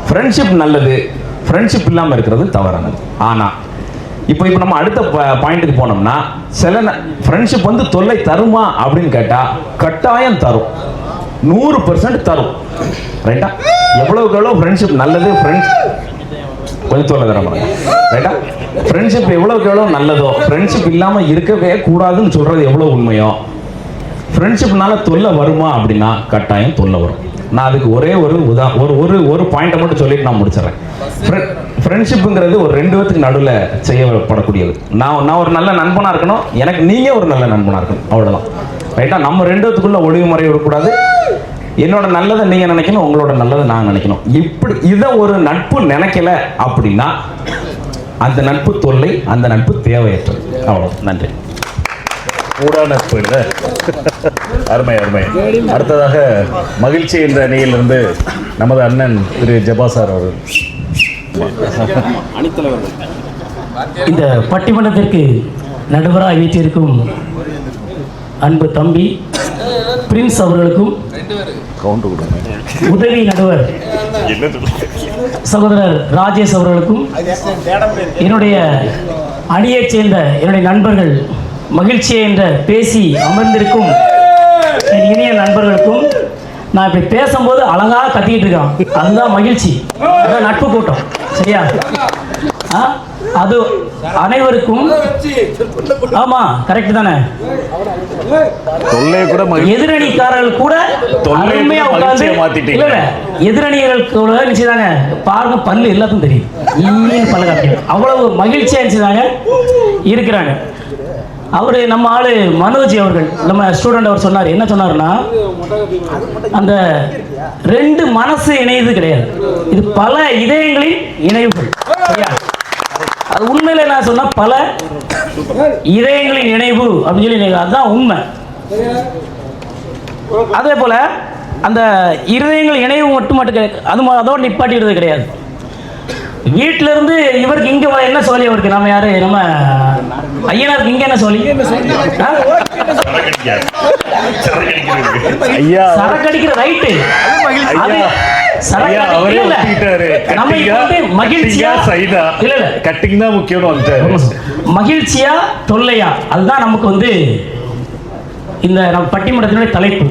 ஃப்ரெண்ட்ஷிப் நல்லது, ஃப்ரெண்ட்ஷிப் இல்லாமல் இருக்கிறது தவறானது. ஆனால் இப்போ நம்ம அடுத்த பாயிண்ட்டுக்கு போனோம்னா, சில ஃப்ரெண்ட்ஷிப் வந்து தொல்லை தருமா அப்படின்னு கேட்டால் கட்டாயம் தரும், 100% தரும். ரைட்டா? எவ்வளவுக்கு எவ்வளோ ஃப்ரெண்ட்ஷிப் நல்லது, கொஞ்சம் தொல்லை தர மாதிரி. ரைட்டா? ஃப்ரெண்ட்ஷிப் எவ்வளோக்கு எவ்வளோ நல்லதோ, ஃப்ரெண்ட்ஷிப் இல்லாமல் இருக்கவே கூடாதுன்னு சொல்கிறது எவ்வளோ உண்மையோ, ஃப்ரெண்ட்ஷிப்னால தொல்லை வருமா அப்படின்னா கட்டாயம் தொல்லை வரும். நான் அதுக்கு ஒரே ஒரு பாயிண்ட்டை மட்டும் சொல்லிட்டு நான் முடிச்சிடறேன். ஃப்ரெண்ட்ஷிப்புங்கிறது ஒரு 2 பேத்துக்கு நடுவில் செய்யப்படக்கூடியது. நான் ஒரு நல்ல நண்பனாக இருக்கணும், எனக்கு நீங்கள் ஒரு நல்ல நண்பனாக இருக்கணும், அவ்வளோதான். ரைட்டா? நம்ம 2 பேத்துக்குள்ள ஒளிவு முறை இருக்கக்கூடாது. என்னோட நல்லதை நீங்கள் நினைக்கணும், உங்களோட நல்லதை நான் நினைக்கணும். இதை ஒரு நட்பு நினைக்கல அப்படின்னா அந்த நட்பு தொல்லை, அந்த நட்பு தேவையற்றது. அவ்வளோ. நன்றி. கூடா நட்பு இல்லை. அருமை. அடுத்ததாக மகிழ்ச்சி என்ற அணியிலிருந்து நமது அண்ணன் திரு ஜபா சார் அவர்கள். இந்த பட்டிமன்றத்திற்கு நடுவராக வீட்டிற்கும் அன்பு தம்பி பிரின்ஸ் அவர்களுக்கும், உதவி நடுவர் சகோதரர் ராஜேஷ் அவர்களுக்கும், என்னுடைய அணியைச் சேர்ந்த என்னுடைய நண்பர்கள், மகிழ்ச்சியை என்ற பேசி அமர்ந்திருக்கும் என் இணைய நண்பர்களுக்கும், நான் இப்படி பேசும்போது அழகாக கத்திக்கிட்டு இருக்கான், அதுதான் மகிழ்ச்சி, அதுதான் நட்பு கூட்டம். சரியா? அது அனைவருக்கும். ஆமா, கரெக்ட் தானே? எதிரணிக்காரர்கள் கூட அருமையா உட்கார்ந்து, எதிரணிகள் கூட நினைச்சுதாங்க பாருங்க, பல்லு எல்லாத்துக்கும் தெரியும், பல்ல காட்டியும் அவ்வளவு மகிழ்ச்சியா நினைச்சுதாங்க இருக்கிறாங்க. அவரு நம்ம ஆளு மனோஜ் அவர்கள், நம்ம ஸ்டூடெண்ட், அவர் சொன்னார், என்ன சொன்னாருன்னா, அந்த 2 மனசு இணையது கிடையாது, இது பல இதயங்களின் இணைவுகள். அது உண்மையில நான் சொன்ன பல இதயங்களின் இணைவு அப்படின்னு சொல்லி, அதுதான் உண்மை. அதே போல அந்த இதயங்கள் இணைவு மட்டும் அதோட நிப்பாட்டிடுறது கிடையாது. வீட்டில இருந்து இவருக்கு இங்க என்ன சொல்லி, அவருக்கு நம்ம யாரு, நம்ம ஐயனாருக்கு இங்க என்ன சொல்லி, சரக்கடிக்கிற ரைட்டு, மகிழ்ச்சியா தொல்லையா, அதுதான் நமக்கு வந்து இந்த நம்ம பட்டிமன்றத்தினுடைய தலைப்பு.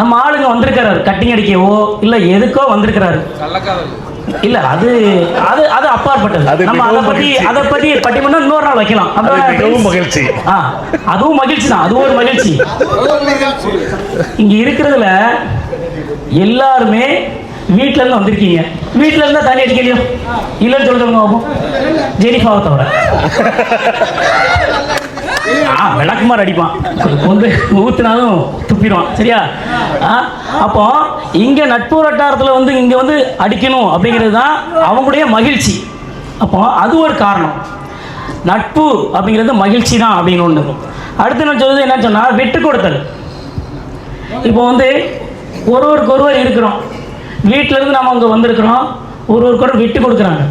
நம்ம ஆளுங்க வந்திருக்கிறாரு கட்டிங் அடிக்கவோ இல்ல எதுக்கோ வந்திருக்கிறாரு, இல்ல அது அது அது அப்பாற்பட்டது. நம்ம அதை பத்தி பட்டிமன்றம் இன்னொரு நாள் வைக்கலாம். மகிழ்ச்சி, அதுவும் மகிழ்ச்சி தான், அதுவும் ஒரு மகிழ்ச்சி. இங்க இருக்கிறதுல எல்லாருமே வீட்டுல இருந்து வந்திருக்கீங்க. வீட்டுல இருந்தா தண்ணி அடிக்கலையும் இல்லைன்னு சொல்லுங்க பாப்போம். ஜெனிஃபாவை தவிர விளக்குமாறு அடிப்பான், வந்து ஊத்துனாலும் துப்பிடுவான். சரியா? அப்போ இங்க நட்பு வட்டாரத்துல வந்து இங்க வந்து அடிக்கணும் அப்படிங்கிறது தான் அவங்களுடைய மகிழ்ச்சி. அப்போ அது ஒரு காரணம். நட்பு அப்படிங்கிறது மகிழ்ச்சி தான் அப்படின்னு ஒண்ணு. அடுத்து நான் சொல்றது என்ன சொன்னா, விட்டு கொடுத்தல். இப்போ வந்து ஒருவருக்கு ஒருவர் இருக்கிறோம், வீட்டிலேருந்து நம்ம அங்கே வந்திருக்கிறோம், ஒருவருக்கொரு விட்டு கொடுக்குறாங்க.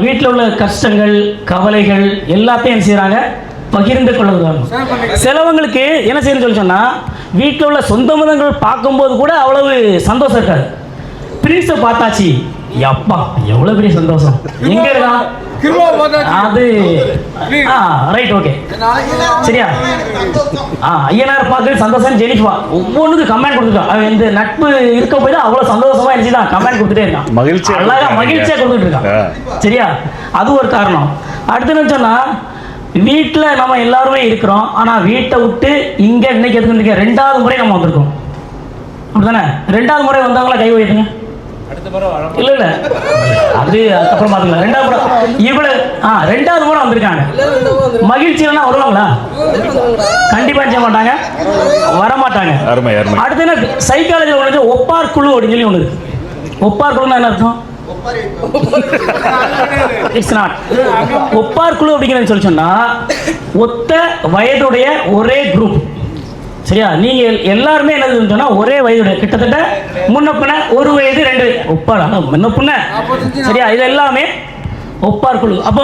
வீட்டில் உள்ள கஷ்டங்கள் கவலைகள் எல்லாத்தையும் என்ன செய்கிறாங்க, பகிர்ந்து கொள்ளுறாங்க. சிலவங்களுக்கு என்ன செய்யணும்னு சொல்லி சொன்னால், வீட்டில் உள்ள சொந்த மதங்கள் பார்க்கும்போது கூட அவ்வளவு சந்தோஷம் இருக்காது. பிரின்ஸை பார்த்தாச்சு, அப்பா எவ்வளோ பெரிய சந்தோஷம், எங்கே இருக்கான் அது ரைட் ஓகே சரியா. ஐயனார் பார்க்க சந்தோஷம் ஜெனிஃபா ஒவ்வொன்றுக்கு கமெண்ட் கொடுத்துருக்கான். இந்த நட்பு இருக்க போய் தான் அவ்வளோ சந்தோஷமா இருந்துச்சுதான் கமெண்ட் கொடுத்துட்டே இருக்கான், மகிழ்ச்சியாக கொடுத்துட்டு இருக்கான் சரியா. அது ஒரு காரணம். அடுத்து சொன்னா வீட்டில் நம்ம எல்லாருமே இருக்கிறோம், ஆனால் வீட்டை விட்டு இங்கே இன்னைக்கு எதுக்கு 2வது முறை நம்ம வந்திருக்கோம் அப்படிதானே. 2வது முறை வந்தாங்களா கை வைத்துங்க. இல்ல அது அதுக்கப்புறம் பாத்துக்கலாம். 2வது முறை இவ்வளவு 2வது முறை வந்திருக்காங்க. மகிழ்ச்சியா வருவாங்களா? கண்டிப்பா செய்ய மாட்டாங்க, வரமாட்டாங்க. அடுத்து என்ன சைக்காலஜி ஒன்று ஒப்பார் குழு அப்படின்னு சொல்லி ஒன்று இருக்கு. ஒப்பார் குழுன்னா என்ன அர்த்தம்? இட்ஸ் நாட் ஒப்பார் குழு அப்படிங்கிறது சொல்லி சொன்னா ஒத்த வயதுடைய ஒரே குரூப் சரியா. நீங்க எல்லாருமே என்ன சொன்னா ஒரே வயதுடைய கிட்டத்தட்ட முன்ன பின்ன 1 வயது 2 ஒப்பார் முன்ன பின்ன சரியா. இது எல்லாமே ஒப்பார் குழு. அப்போ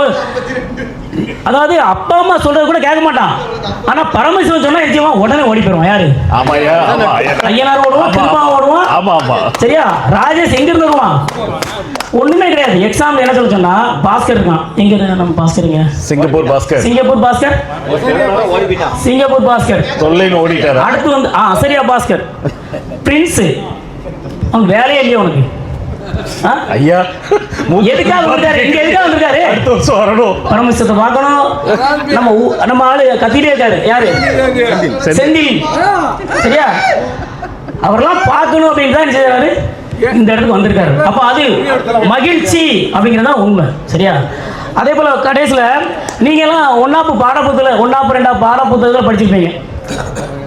அதாவது அப்பா அம்மா சொல்றது கூட கேட்க மாட்டான், ஆனா பரமசிவன் சொன்னா நிச்சயமா உடனே ஓடி போயிடுவான். யாரு? ஐயனார் ஓடுவான், திருப்பா ஓடுவான் சரியா. ராஜேஷ் எங்க இருந்து வருவான்? ஒண்ணுமே கிடையாது. எக்ஸாம் என்ன சொல்ல சொன்னா பாஸ்கர் இருக்கான். எங்க இருக்கு நம்ம பாஸ்கருங்க? சிங்கப்பூர் பாஸ்கர். சிங்கப்பூர் பாஸ்கர் தொல்லைன்னு ஓடிட்டாரு. அடுத்து வந்து சரியா பாஸ்கர் பிரின்ஸ். அவன் வேலையே இல்லையா உனக்கு? ஐயா எதுக்காக வந்திருக்காரு? இங்க எதுக்காக வந்திருக்காரு? அடுத்த வருஷம் வரணும், பரமசிவத்தை பார்க்கணும். நம்ம ஆளு கத்திலே இருக்காரு. யாரு? செந்தில் சரியா. அவரெல்லாம் பார்க்கணும் அப்படின்னு தான் செய்யறாரு, இந்த இடத்துக்கு வந்திருக்காரு. அப்ப அது மகிழ்ச்சி அப்படிங்கிறதா உண்மை சரியா. அதே போல கடைசியில நீங்க எல்லாம் 1ஆம் பாடப்புத்தகத்துல 1ஆம் 2ஆம் பாடப்புத்தகத்துல படிச்சிருப்பீங்க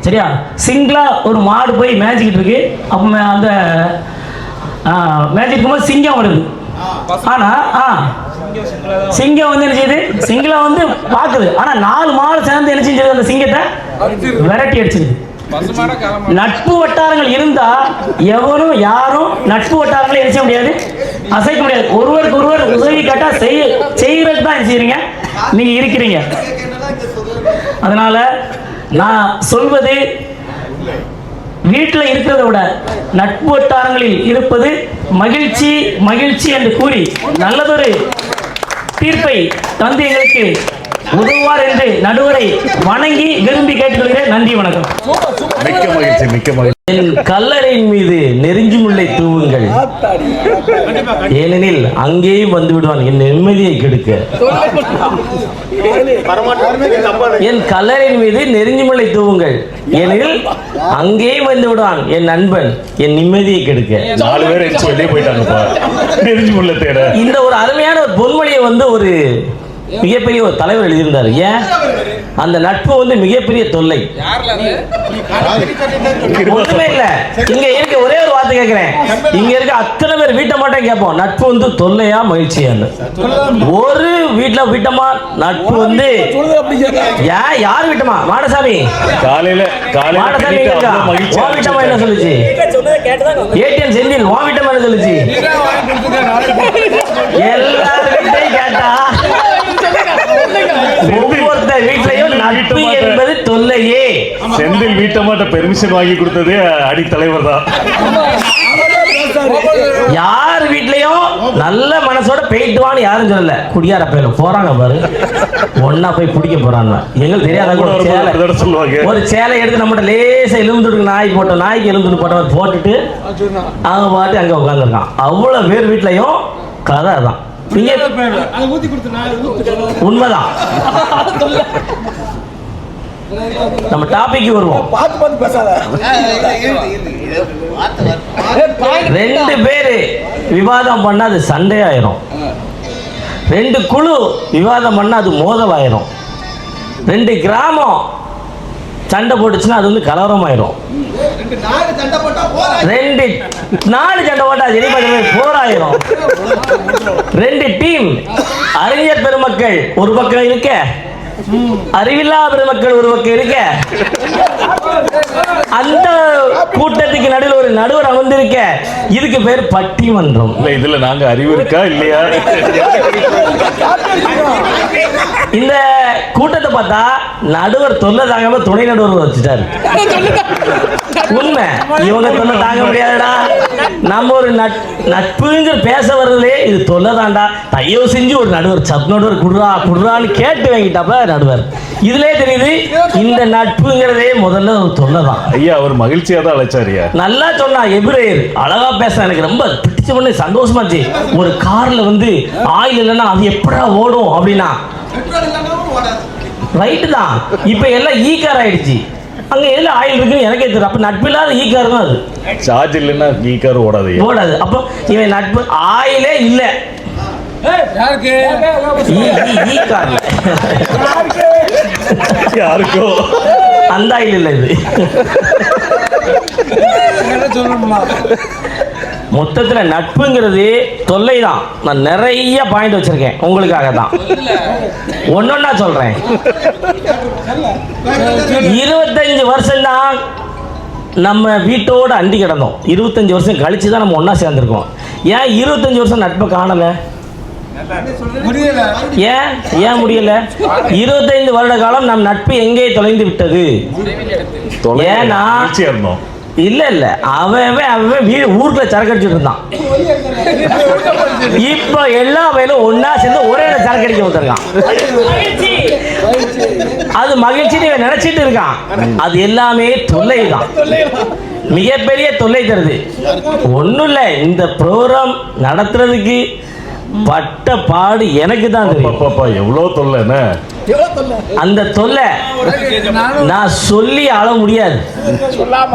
சரியா. சிங்கிளா ஒரு மாடு போய் மேய்ச்சிக்கிட்டு இருக்கு. அப்ப அந்த மேஜிக் போது சிங்கம் வருது. ஆனா சிங்கம் வந்து என்ன செய்யுது? சிங்கிளா வந்து பாக்குது. ஆனா 4 மாடு சேர்ந்து என்ன செஞ்சது? அந்த சிங்கத்தை விரட்டி அடிச்சிருது. நட்பு வட்டாரங்கள் இருந்தா எவரும் யாரும் நட்பு வட்டாரங்களை என்ன செய்ய முடியாது, அசைக்க முடியாது. ஒருவருக்கு ஒருவர் உதவி கேட்டா செய்யறது தான் செய்யறீங்க, நீங்க இருக்கிறீங்க. அதனால நான் சொல்வது, வீட்டில் இருக்கிறத விட நட்பு வட்டாரங்களில் இருப்பது மகிழ்ச்சி மகிழ்ச்சி என்று கூறி நல்லதொரு தீர்ப்பை தந்து எங்களுக்கு உதவுவார் என்று நடுவரை வணங்கி விரும்பி கேட்டுக்கொள்கிறேன். நன்றி, வணக்கம். மிக்க மகிழ்ச்சி, மிக்க மகிழ்ச்சி. என் கல்லறையின் மீது நெருஞ்சி முல்லை தூவுங்கள், ஏனெனில் அங்கேயும் வந்து விடுவான் என் நிம்மதியை கெடுக்க. என் கல்லறையின் மீது நெருஞ்சி முல்லை தூவுங்கள், ஏனெனில் அங்கேயும் வந்து விடுவான் என் நண்பன் என் நிம்மதியை கெடுக்க. 4 பேர் வெளியே போயிட்டாங்க நெருஞ்சி முல்லை தேட. இந்த ஒரு அருமையான ஒரு பொன்மொழியை வந்து ஒரு மிகப்பெரிய ஒரு தலைவர் எழுதியிருந்தார். ஏன்? அந்த நட்பு வந்து மிகப்பெரிய தொல்லை. ஒண்ணுமே இல்ல, இங்க இருக்க ஒரே ஒரு வார்த்தை கேட்கிறேன். இங்க இருக்க அத்தனை பேர் வீட்டை மட்டும் கேட்போம், நட்பு வந்து தொல்லையா மகிழ்ச்சியா? ஒரு வீட்டுல வீட்டமா நட்பு வந்து யாரு வீட்டமா? மாடசாமி காலையில மாடசாமி வீட்டமா என்ன சொல்லுச்சு? ஏடிஎம் செந்தில் வா வீட்டமா என்ன சொல்லுச்சு? எல்லாரும் வீட்டையும் கேட்டா ஒவ்வொருத்தர் வீட்லயும் நட்பு என்பது தொல்லையே. செந்தில் வீட்டை மட்டும் பெர்மிஷன் வாங்கி கொடுத்ததே அடித்தலைவர் தான். யார் வீட்லயும் நல்ல மனசோட போயிட்டு வான்னு யாரும் சொல்லல. குடியார பையில போறாங்க பாரு, ஒன்னா போய் பிடிக்க போறாங்க. எங்களுக்கு தெரியாத சொல்லுவாங்க. ஒரு சேலை எடுத்து நம்மகிட்ட லேசா எலும்புட்டு நாய் போட்டோம், நாய்க்கு எலும்புட்டு போட்டவன் போட்டுட்டு அவங்க பாட்டு அங்க உட்காந்துருக்கான். அவ்வளவு பேர் வீட்லயும் கதை தான். உண்மைதான். நம்ம டாபிக் வருவோம். 2 பேரு விவாதம் பண்ணா அது சண்டையாயிரும், 2 குழு விவாதம் பண்ணா அது மோதலாயிரும், 2 கிராமம் சண்டை போட்டுச்சுன்னா அது வந்து கலவரமாயிரும், 2 நாடு சண்டை போட்டா போராயிரும், 2 டீம் அறிஞர் பெருமக்கள் ஒரு பக்கம் இருக்க அறிவில்லா பெருமக்கள் ஒரு பக்கம் இருக்க, அந்த கூட்டத்துக்கு நடுவில் ஒரு நடுவர் அமர்ந்திருக்க, இதுக்கு பேர் பட்டிமன்றம். இதுல நாங்க அறிவு இருக்கா இல்லையா? இந்த கூட்டத்தை பார்த்தா நடுவர் தொல்லை தாங்காம துணை நடுவர் வச்சுட்டாரு. உண்மை, இவங்க தொல்லை தாங்க முடியாதுடா, நம்ம ஒரு நட்புங்கிற பேச வர்றதே இது தொல்லை தாண்டா, தயவு செஞ்சு ஒரு நடுவர் சப் நடுவர் குடுறான்னு கேட்டு வாங்கிட்டாப்ப நடுவர். இதுலயே தெரியுது இந்த நட்புங்கிறதே முதல்ல ஒரு தொல்லை தான். ஐயா அவர் மகிழ்ச்சியா தான் அழைச்சாரியா, நல்லா சொன்னா. எபிரேயர் அழகா பேச எனக்கு ரொம்ப பிடிச்ச பண்ணி சந்தோஷமா இருந்துச்சு. ஒரு கார்ல வந்து ஆயில் இல்லைன்னா அது எப்படா ஓடும் அப்படின்னா, ரைட்டு தான். இப்ப எல்லாம் ஈ கார் ஆயிடுச்சு, அங்க எல்லாம் ஆயில் இருக்குன்னு எனக்கே தெரியும். அப்ப நட்பு இல்லாத ஈ கார் தான் அது. சார்ஜ் இல்லைன்னா ஈ கார் ஓடாது. அப்போ இவன் நட்பு ஆயிலே இல்ல யாருக்கோ அந்த ஆயில் இல்ல இது. மொத்தத்துல நட்புங்கிறது தொல்லை தான். நான் நிறைய பாயிண்ட் வச்சிருக்கேன் உங்களுக்காக தான், ஒன்னொன்னா சொல்றேன். 25 வருஷம் தான் நம்ம வீட்டோட அண்டி கிடந்தோம். 25 வருஷம் கழிச்சு தான் நம்ம ஒன்னா சேர்ந்துருக்கோம். ஏன் 25 வருஷம் நட்பை காணல? ஏன் முடியல? 25 வருட காலம் நம் நட்பு எங்கே தொலைந்து விட்டது? ஏன்னா இல்ல அவன் ஊருக்குள்ள சரக்கு அடிச்சுட்டு இருந்தான். இப்ப எல்லா வயலும் ஒன்னா சேர்ந்து ஒரே சரக்கு அடிக்க வந்துருக்கான். அது மகிழ்ச்சின்னு நினைச்சிட்டு இருக்கான். அது எல்லாமே தொல்லை தான், மிகப்பெரிய தொல்லை தருது. ஒண்ணும் இல்ல, இந்த ப்ரோக்ராம் நடத்துறதுக்கு பட்ட பாடு எனக்கு தான் தெரியும். எவ்வளவு தொல்லை, அந்த தொல்லை நான் சொல்லி அள முடியாது.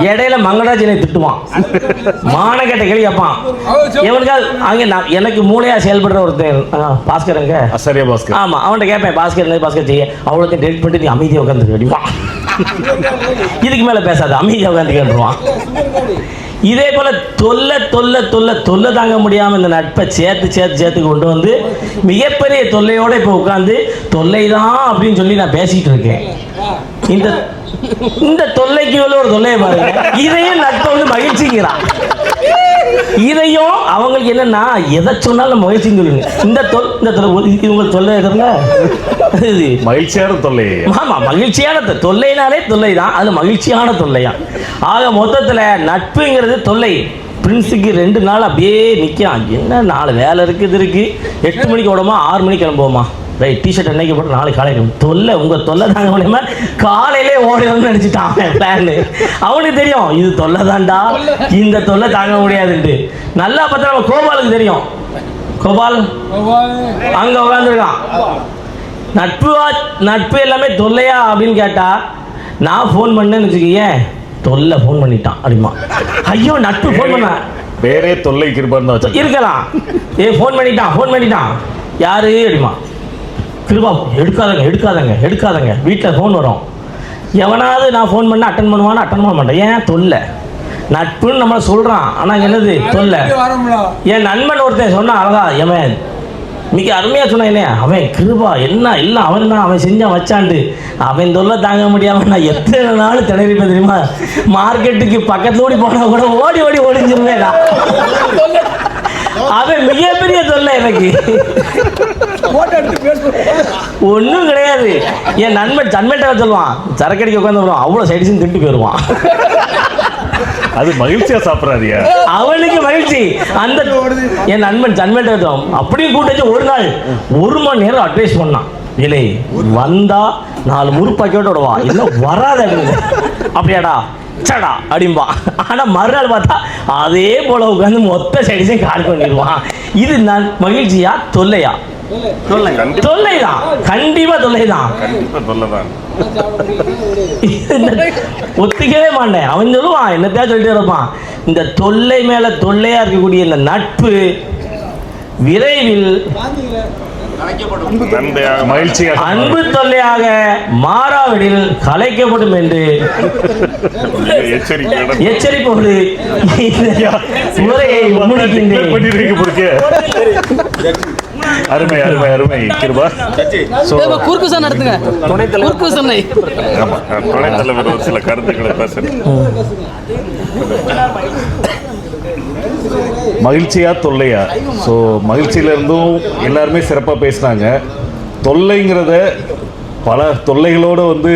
இடையில மங்கராஜனை திட்டுவான், மானக்கட்ட கேள்வி கேட்பான். எவனுக்காவது அங்க எனக்கு மூளையா செயல்படுற ஒருத்தன் பாஸ்கருங்க, சரியா பாஸ்கர், ஆமா, அவன்கிட்ட கேட்பேன் பாஸ்கர் செய்ய, அவ்வளோத்தையும் டெலிட் பண்ணிட்டு நீ அமைதியை உட்காந்து அடிப்பான். இதுக்கு மேல பேசாத, அமைதியை உட்காந்து கேட்டுருவான். இதே போல தொல்லை தாங்க முடியாம இந்த நட்பை சேர்த்து கொண்டு வந்து மிகப்பெரிய தொல்லையோட இப்ப உட்கார்ந்து தொல்லைதான் அப்படின்னு சொல்லி நான் பேசிட்டு இருக்கேன். இந்த தொல்லைக்கு ஒரு தொல்லையை பாருங்க. இதையும் நட்பை வந்து மகிழ்ச்சிக்கிறான். இதையும் அவங்களுக்கு என்னன்னா எதை சொன்னாலும் மகிழ்ச்சின்னு சொல்லுங்க. இவங்க தொல்லை மகிழ்ச்சியான தொல்லை. ஆமா, மகிழ்ச்சியான தொல்லைனாலே தொல்லை தான், அது மகிழ்ச்சியான தொல்லையா. ஆக மொத்தத்துல நட்புங்கிறது தொல்லை. பிரின்ஸுக்கு 2 நாள் அப்படியே நிற்கான். என்ன 4 வேலை இருக்குது, 8 மணிக்கு ஓடமா 6 மணிக்கு கிளம்புவோமா, ரைட், டிஷர்ட் என்னைக்கு போட்டு நாளைக்கு காலையில் தொல்லை. உங்கள் தொல்லை தாங்க முடியுமா, காலையிலே ஓடணும்னு நினச்சிட்டான் பிளான்னு. அவனுக்கு தெரியும் இது தொல்லை தான்டா, இந்த தொல்லை தாங்க முடியாதுன்ட்டு. நல்லா பார்த்தா நம்ம கோபாலுக்கு தெரியும். கோபால் அங்கே உட்காந்துருக்கான். நட்பு எல்லாமே தொல்லையா அப்படின்னு கேட்டா, நான் ஃபோன் பண்ணேன்னு வச்சுக்கீங்க, தொல்லை ஃபோன் பண்ணிட்டான் அப்படிமா. ஐயோ நட்பு ஃபோன் பண்ண வேறே தொல்லை இருக்கலாம். ஃபோன் பண்ணிட்டான் யாரு அப்படிமா. கிருபா எடுக்காதங்க வீட்டில் ஃபோன் வரும். எவனாவது நான் ஃபோன் பண்ண அட்டன் பண்ணுவானா? அட்டன் பண்ண மாட்டேன். ஏன்? தொல்லை. நட்புன்னு நம்மளை சொல்கிறான், ஆனால் என்னது தொல்லை. என் நண்பன் ஒருத்தன் சொன்னான் அழகா, எவன் மிக அருமையாக சொன்னான். இல்லையா அவன் கிருபா என்ன இல்லை, அவன் தான் அவன் செஞ்சான் வச்சான்ட்டு. அவன் தொல்லை தாங்க முடியாமல் நான் எத்தனை நாள் திணறிப்பேன் தெரியுமா. மார்க்கெட்டுக்கு பக்கத்துல ஓடி போனால் கூட ஓடி ஒளிஞ்சிருவேன். அவன் மிகப்பெரிய தொல்லை எனக்கு. ஒன்றும் கிடையாது. என் நண்பன்கிட்ட சொல்லுவான், சரக்கடிக்க உட்காந்து வருவான், அவ்வளோ சைடிஸும் திட்டு போயிடுவான். அது மகிழ்ச்சியா சாப்பிட்றாதியா, அவனுக்கு மகிழ்ச்சி. அந்த என் நண்பன் சன்மேட்ட அப்படியும் கூப்பிட்டு ஒரு நாள் 1 மணி நேரம் அட்வைஸ் பண்ணான். இல்லை வந்தா 4 முறுப்பாக்கியோட விடுவா, இல்லை வராது அப்படின்னு. அப்படியாடா சடா அப்படின்பா. ஆனால் மறுநாள் பார்த்தா அதே போல உட்காந்து மொத்த சைடிஸையும் கால் பண்ணிடுவான். இது நான் மகிழ்ச்சியா தொல்லையா? தொல்லைதான், கண்டிப்பா தொல்லைதான். ஒத்துக்கவே மாட்டேன். அவன் சொல்லுவான், என்னத்தையா சொல்லிட்டு இருப்பான். இந்த தொல்லை மேல தொல்லையா இருக்கக்கூடிய இந்த நட்பு விரைவில் அன்பு தொல்லையாக மாறாவிடில் கலைக்கப்படும் என்று எச்சரிப்போடு உரையை முடிக்கின்றேன். அருமை அருமை அருமை கிருபா. ஸோ குறுக்கு சார் நடத்துங்க. குறுக்கு சொன்னை. துணைத் தலைவர் ஒரு சில கருத்துக்களை பேசுறேன். மகிழ்ச்சியா தொல்லையா? ஸோ மகிழ்ச்சியிலேருந்தும் எல்லாருமே சிறப்பாக பேசினாங்க. தொல்லைங்கிறத பல தொல்லைகளோடு வந்து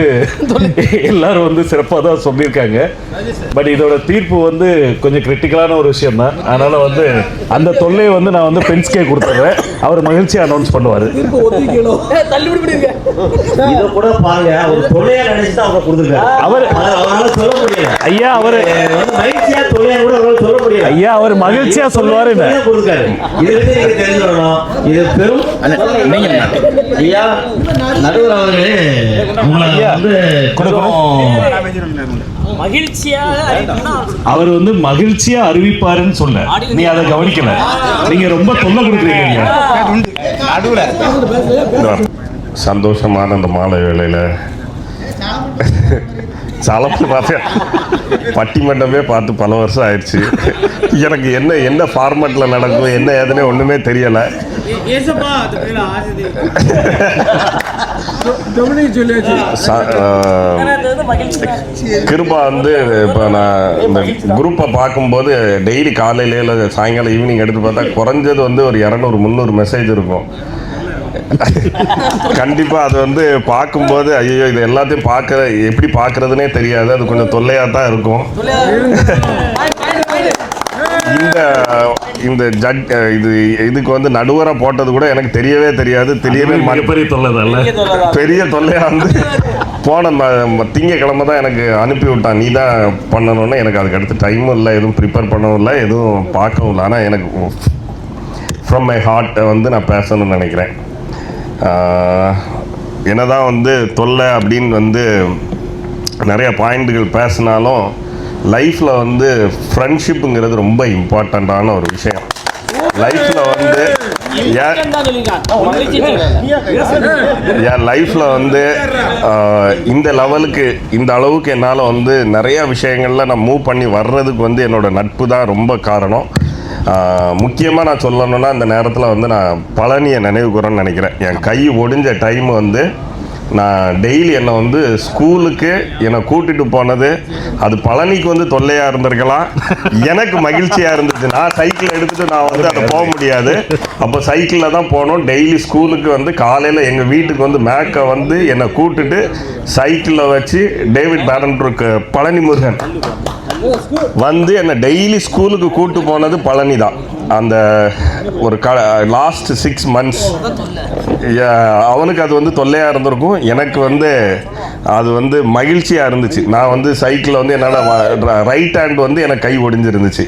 எல்லாரும் வந்து சிறப்பாக தான் சொல்லியிருக்காங்க. பட் இதோட தீர்ப்பு வந்து கொஞ்சம் கிரிட்டிக்கலான ஒரு விஷயம் தான். அதனால் வந்து அந்த தொல்லையை வந்து நான் வந்து பென்ஸ்கே கொடுத்துட்றேன். அவர் மகிழ்ச்சியாக அனௌன்ஸ் பண்ணுவார். இதை கூட பாருங்க, அவர் தொல்லையா நினைச்சு அவங்க கொடுத்துருக்காரு. அவரால சொல்ல முடியல. ஐயா அவர் மகிழ்ச்சியா தொல்லையா கூட அவரால் சொல்ல முடியல. ஐயா அவர் மகிழ்ச்சியா சொல்லுவாரு. கொடுக்காரு. இதுல நீங்க தெரிஞ்சுக்கணும், இது பெரும் ஐயா நடுவர் அவர்களே உங்களை வந்து அவர் வந்து மகிழ்ச்சியா அறிவிப்பாருன்னு சொன்ன நீ அதை கவனிக்கல. நீங்க ரொம்ப தொல்லை கொடுக்குறீங்க. சந்தோஷமான அந்த மாலை வேளையில் சலப்பு பார்த்தேன். பட்டிமன்றமே பார்த்து பல வருஷம் ஆயிடுச்சு. எனக்கு என்ன ஃபார்மேட்டில் நடக்கும் என்ன ஏதுன்னே ஒன்றுமே தெரியலை. கிருபா வந்து இப்போ நான் இந்த குரூப்பை பார்க்கும்போது டெய்லி காலையில இல்லை சாயங்காலம் ஈவினிங் எடுத்து பார்த்தா குறைஞ்சது வந்து ஒரு 200-300 மெசேஜ் இருக்கும். கண்டிப்பாக அது வந்து பார்க்கும்போது ஐயோ இது எல்லாத்தையும் எப்படி பார்க்குறதுனே தெரியாது. அது கொஞ்சம் தொல்லையாக தான் இருக்கும். இந்த இதுக்கு வந்து நடுவராக போட்டது கூட எனக்கு தெரியவே தெரியாது. பெரிய தொல்லையாக வந்து போன திங்கக்கிழமை தான் எனக்கு அனுப்பி விட்டான். நீ தான் பண்ணணும்னு. எனக்கு அதுக்கு அடுத்து டைமும் இல்லை, எதுவும் ப்ரிப்பேர் பண்ணவும் இல்லை, எதுவும் பார்க்கவும் இல்லை. ஆனால் எனக்கு ஃப்ரம் மை ஹார்ட்டை வந்து நான் பேசணும்னு நினைக்கிறேன். என்னதான் வந்து தொல்லை அப்படின்னு வந்து நிறைய பாயிண்ட்டுகள் பேசினாலும் லைஃப்பில் வந்து ஃப்ரெண்ட்ஷிப்புங்கிறது ரொம்ப இம்பார்ட்டண்ட்டான ஒரு விஷயம். லைஃப்பில் வந்து என் லைஃப்பில் வந்து இந்த லெவலுக்கு இந்த அளவுக்கு என்னால் வந்து நிறையா விஷயங்களில் நான் மூவ் பண்ணி வர்றதுக்கு வந்து என்னோடய நட்பு தான் ரொம்ப காரணம். முக்கியமாக நான் சொல்லணுன்னா இந்த நேரத்தில் வந்து நான் பழனியை நினைவு கூறன்னு நினைக்கிறேன். என் கை ஒடிஞ்ச டைம் வந்து நான் டெய்லி என்னை வந்து ஸ்கூலுக்கு என்னை கூட்டிகிட்டு போனது அது பழனிக்கு வந்து தொல்லையாக இருந்திருக்கலாம், எனக்கு மகிழ்ச்சியாக இருந்துச்சு. நான் சைக்கிள் எடுத்துகிட்டு நான் வந்து அதை போக முடியாது. அப்போ சைக்கிளில் தான் போனோம். டெய்லி ஸ்கூலுக்கு வந்து காலையில் எங்கள் வீட்டுக்கு வந்து மேக்கை வந்து என்னை கூப்பிட்டுட்டு சைக்கிளில் வச்சு டேவிட் பேரன்ட்ருக்கு பழனி முருகன் வந்து என்னை டெய்லி ஸ்கூலுக்கு கூப்பிட்டு போனது பழனி தான். அந்த ஒரு லாஸ்ட் 6 months அவனுக்கு அது வந்து தொல்லையாக இருந்திருக்கும். எனக்கு வந்து அது வந்து மகிழ்ச்சியாக இருந்துச்சு. நான் வந்து சைக்கிளில் வந்து என்னால் ரைட் ஹேண்ட் வந்து எனக்கு கை ஒடிஞ்சிருந்துச்சு.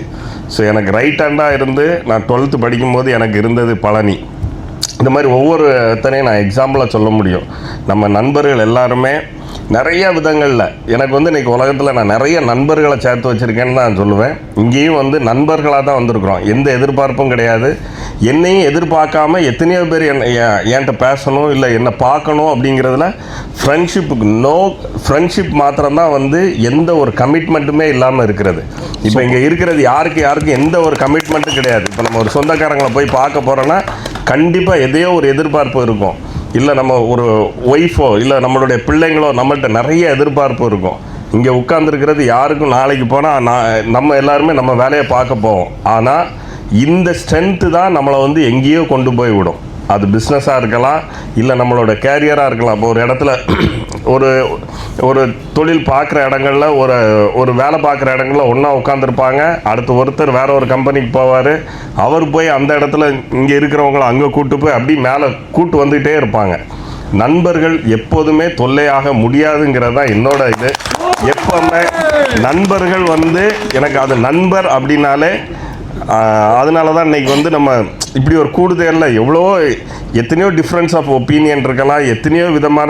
ஸோ எனக்கு ரைட் ஹேண்டாக இருந்து நான் 12th படிக்கும்போது எனக்கு இருந்தது பழனி. இந்த மாதிரி ஒவ்வொருத்தனையும் நான் எக்ஸாம்பிளாக சொல்ல முடியும். நம்ம நண்பர்கள் எல்லாருமே நிறைய விதங்களில் எனக்கு வந்து இன்றைக்கி உலகத்தில் நான் நிறைய நண்பர்களை சேர்த்து வச்சுருக்கேன்னு தான் சொல்லுவேன். இங்கேயும் வந்து நண்பர்களாக தான் வந்திருக்கிறோம். எந்த எதிர்பார்ப்பும் கிடையாது. என்னையும் எதிர்பார்க்காம எத்தனையோ பேர் என்கிட்ட பேசணும் இல்லை என்னை பார்க்கணும் அப்படிங்கிறதுல ஃப்ரெண்ட்ஷிப் மாத்திரம்தான் வந்து எந்த ஒரு கமிட்மெண்ட்டுமே இல்லாமல் இருக்கிறது. இப்போ இங்கே இருக்கிறது யாருக்கும் எந்த ஒரு கமிட்மெண்ட்டும் கிடையாது. இப்போ நம்ம ஒரு சொந்தக்காரங்களை போய் பார்க்க போகிறோன்னா கண்டிப்பாக எதையோ ஒரு எதிர்பார்ப்பு இருக்கும். இல்லை நம்ம ஒரு ஒய்ஃபோ இல்லை நம்மளுடைய பிள்ளைங்களோ நம்மள்கிட்ட நிறைய எதிர்பார்ப்பு இருக்கும். இங்கே உட்கார்ந்துருக்கிறது யாருக்கும் நாளைக்கு போனால் நம்ம எல்லாருமே நம்ம வேலையை பார்க்க போவோம். ஆனால் இந்த ஸ்ட்ரென்த்து தான் நம்மளை வந்து எங்கேயோ கொண்டு போய் விடும். அது பிஸ்னஸாக இருக்கலாம் இல்லை நம்மளோட கேரியராக இருக்கலாம். இப்போ ஒரு இடத்துல ஒரு தொழில் பார்க்குற இடங்களில் ஒரு வேலை பார்க்குற இடங்களில் ஒன்றா உட்காந்துருப்பாங்க. அடுத்து ஒருத்தர் வேற ஒரு கம்பெனிக்கு போவார். அவர் போய் அந்த இடத்துல இங்கே இருக்கிறவங்கள அங்கே கூட்டு போய் அப்படி மேலே கூட்டு வந்துகிட்டே இருப்பாங்க. நண்பர்கள் எப்போதுமே தொல்லையாக முடியாதுங்கிறது தான் என்னோட இது. எப்போவுமே நண்பர்கள் வந்து எனக்கு அது நண்பர் அப்படின்னாலே அதனால தான் இன்றைக்கி வந்து நம்ம இப்படி ஒரு கூடுதலில் எத்தனையோ டிஃப்ரென்ஸ் ஆஃப் ஒப்பீனியன் இருக்கலாம், எத்தனையோ விதமான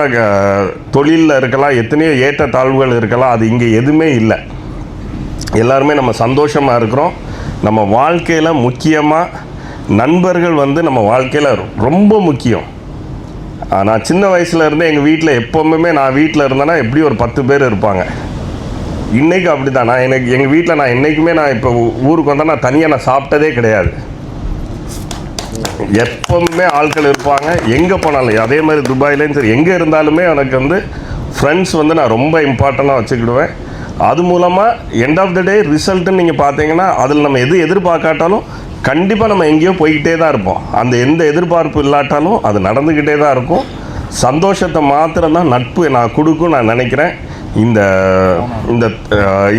தொழிலில் இருக்கலாம், எத்தனையோ ஏற்ற தாழ்வுகள் இருக்கலாம். அது இங்கே எதுவுமே இல்லை. எல்லாருமே நம்ம சந்தோஷமாக இருக்கிறோம். நம்ம வாழ்க்கையில் முக்கியமாக நண்பர்கள் வந்து நம்ம வாழ்க்கையில் ரொம்ப முக்கியம். நான் சின்ன வயசுல இருந்தே எங்கள் வீட்டில் எப்போவுமே நான் வீட்டில் இருந்தேன்னா எப்படி ஒரு 10 பேர் இருப்பாங்க. இன்றைக்கி அப்படி தான். எங்கள் வீட்டில் நான் என்றைக்குமே நான் இப்போ ஊருக்கு வந்தால் நான் தனியாக நான் சாப்பிட்டதே கிடையாது. எப்பவுமே ஆட்கள் இருப்பாங்க, எங்கே போனாலும். அதே மாதிரி துபாயிலேயும் சரி, எங்கே இருந்தாலுமே எனக்கு வந்து ஃப்ரெண்ட்ஸ் வந்து நான் ரொம்ப இம்பார்ட்டண்ட்டாக வச்சுக்கிடுவேன். அது மூலமாக எண்ட் ஆஃப் த டே ரிசல்ட்டுன்னு நீங்கள் பார்த்தீங்கன்னா அதில் நம்ம எது எதிர்பார்க்காட்டாலும் கண்டிப்பாக நம்ம எங்கேயோ போய்கிட்டே தான் இருப்போம். அந்த எந்த எதிர்பார்ப்பு இல்லாட்டாலும் அது நடந்துக்கிட்டே தான் இருக்கும். சந்தோஷத்தை மாத்திரம்தான் நட்பு நான் கொடுக்கும் நான் நினைக்கிறேன். இந்த இந்த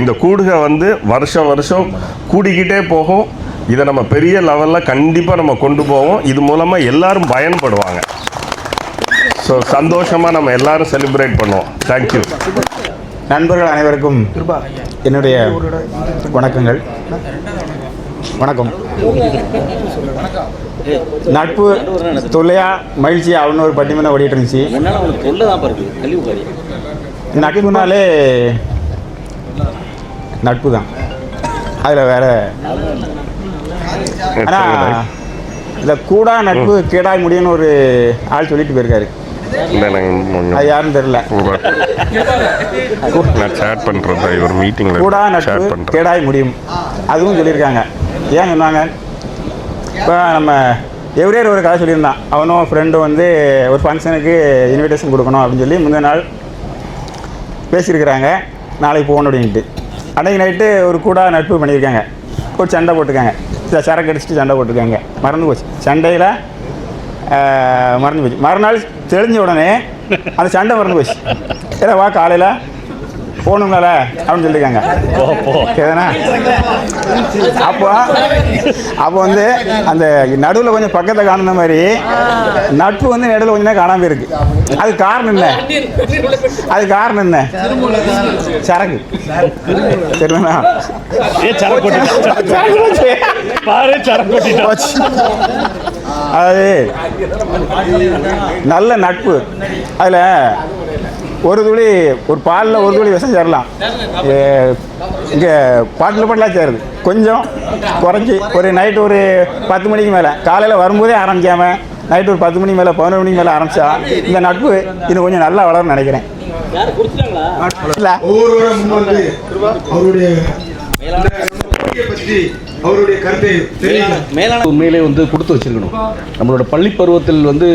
இந்த கூடுகை வந்து வருஷம் வருஷம் கூடிக்கிட்டே போகும். இதை நம்ம பெரிய லெவலில் கண்டிப்பாக நம்ம கொண்டு போவோம். இது மூலமாக எல்லாரும் பயன்படுவாங்க. ஸோ சந்தோஷமாக நம்ம எல்லாரும் செலிப்ரேட் பண்ணுவோம். தேங்க்யூ. நண்பர்கள் அனைவருக்கும் என்னுடைய வணக்கங்கள். வணக்கம். நட்பு தொல்லையா மகிழ்ச்சியா அப்படின்னு ஒரு பட்டிமன்றம் ஓடிட்டு இருந்துச்சு. நட்புனாலே நட்பு தான், அதில் வேற. ஆனால் இந்த கூடா நட்பு கேடாய் முடியும்னு ஒரு ஆள் சொல்லிட்டு போயிருக்காரு. அது யாருன்னு தெரியல. கூடா நட்பு கேடாய் முடியும் அதுவும் சொல்லியிருக்காங்க. ஏன் சொன்னாங்க? இப்போ நம்ம எவரே ஒரு கதை சொல்லியிருந்தான். அவனும் ஃப்ரெண்டும் வந்து ஒரு ஃபங்க்ஷனுக்கு இன்விடேஷன் கொடுக்கணும் அப்படின்னு சொல்லி முந்தின நாள் பேசியிருக்கிறாங்க, நாளைக்கு போகணும் அப்படின்ட்டு. அன்றைக்கி நைட்டு ஒரு கூடா நட்பு பண்ணியிருக்காங்க. ஒரு சண்டை போட்டுருக்காங்க, சரக்கு அடிச்சுட்டு சண்டை போட்டிருக்காங்க. மறந்து போச்சு, சண்டையில் மறந்து போச்சு. மறுநாள் தெளிஞ்ச உடனே அந்த சண்டை மறந்து போச்சு. ஏன்னா வா காலையில் போகணுங்கள அப்படின்னு சொல்லியிருக்காங்க. சரிதானே? அப்போ வந்து அந்த நடுவில் கொஞ்சம் பக்கத்தை காணுன மாதிரி நட்பு வந்து நடுவில் கொஞ்சம் நேரம் காணாமல் இருக்கு. அது காரணம் என்ன? அது காரணம் என்ன? சரக்கு. சரிதானா? அது நல்ல நட்பு. அதில் ஒரு துளி ஒரு பாலில் ஒரு துளி விஷம் சேரலாம். இங்கே பாட்டிலாம் சேருது. கொஞ்சம் குறைஞ்சி ஒரு நைட்டு ஒரு 10 மணிக்கு மேலே, காலையில் வரும்போதே ஆரம்பிக்காமல் நைட்டு ஒரு 10 மணிக்கு மேலே 11 மணிக்கு மேலே ஆரம்பித்தா இந்த நட்பு இன்னும் கொஞ்சம் நல்லா வளரும்னு நினைக்கிறேன். உண்மையிலே வந்து கொடுத்து வச்சிருக்கணும். நம்மளோட பள்ளி பருவத்தில் வந்து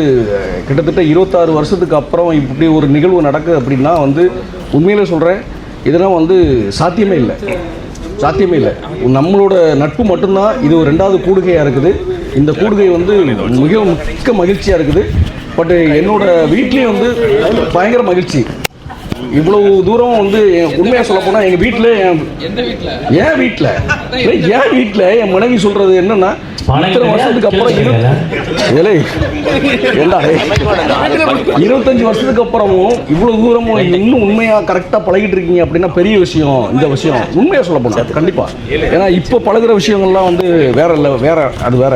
கிட்டத்தட்ட 26 வருஷத்துக்கு அப்புறம் இப்படி ஒரு நிகழ்வு நடக்குது அப்படின்னா வந்து உண்மையிலே சொல்கிறேன், இதெல்லாம் வந்து சாத்தியமே இல்லை. நம்மளோட நட்பு மட்டும்தான் இது ஒரு 2வது கூடுகையாக இருக்குது. இந்த கூடுகை வந்து மிகவும் மிக்க மகிழ்ச்சியாக இருக்குது. பட் என்னோட வீட்லேயும் வந்து பயங்கர மகிழ்ச்சி. இவ்வளவு தூரம் வந்து உண்மையாக சொல்ல போனால் எங்கள் வீட்டில் என் வீட்டில் என் மனைவி சொல்கிறது என்னன்னா, இத்தனை வருஷத்துக்கு அப்புறம் 25 வருஷத்துக்கு அப்புறமும் இவ்வளவு தூரமும் இன்னும் உண்மையாக கரெக்டாக பழகிட்டு இருக்கீங்க அப்படின்னா பெரிய விஷயம். இந்த விஷயம் உண்மையாக சொல்ல போனால் கண்டிப்பாக. ஏன்னா இப்போ பழகுற விஷயங்கள்லாம் வந்து வேற அது வேற.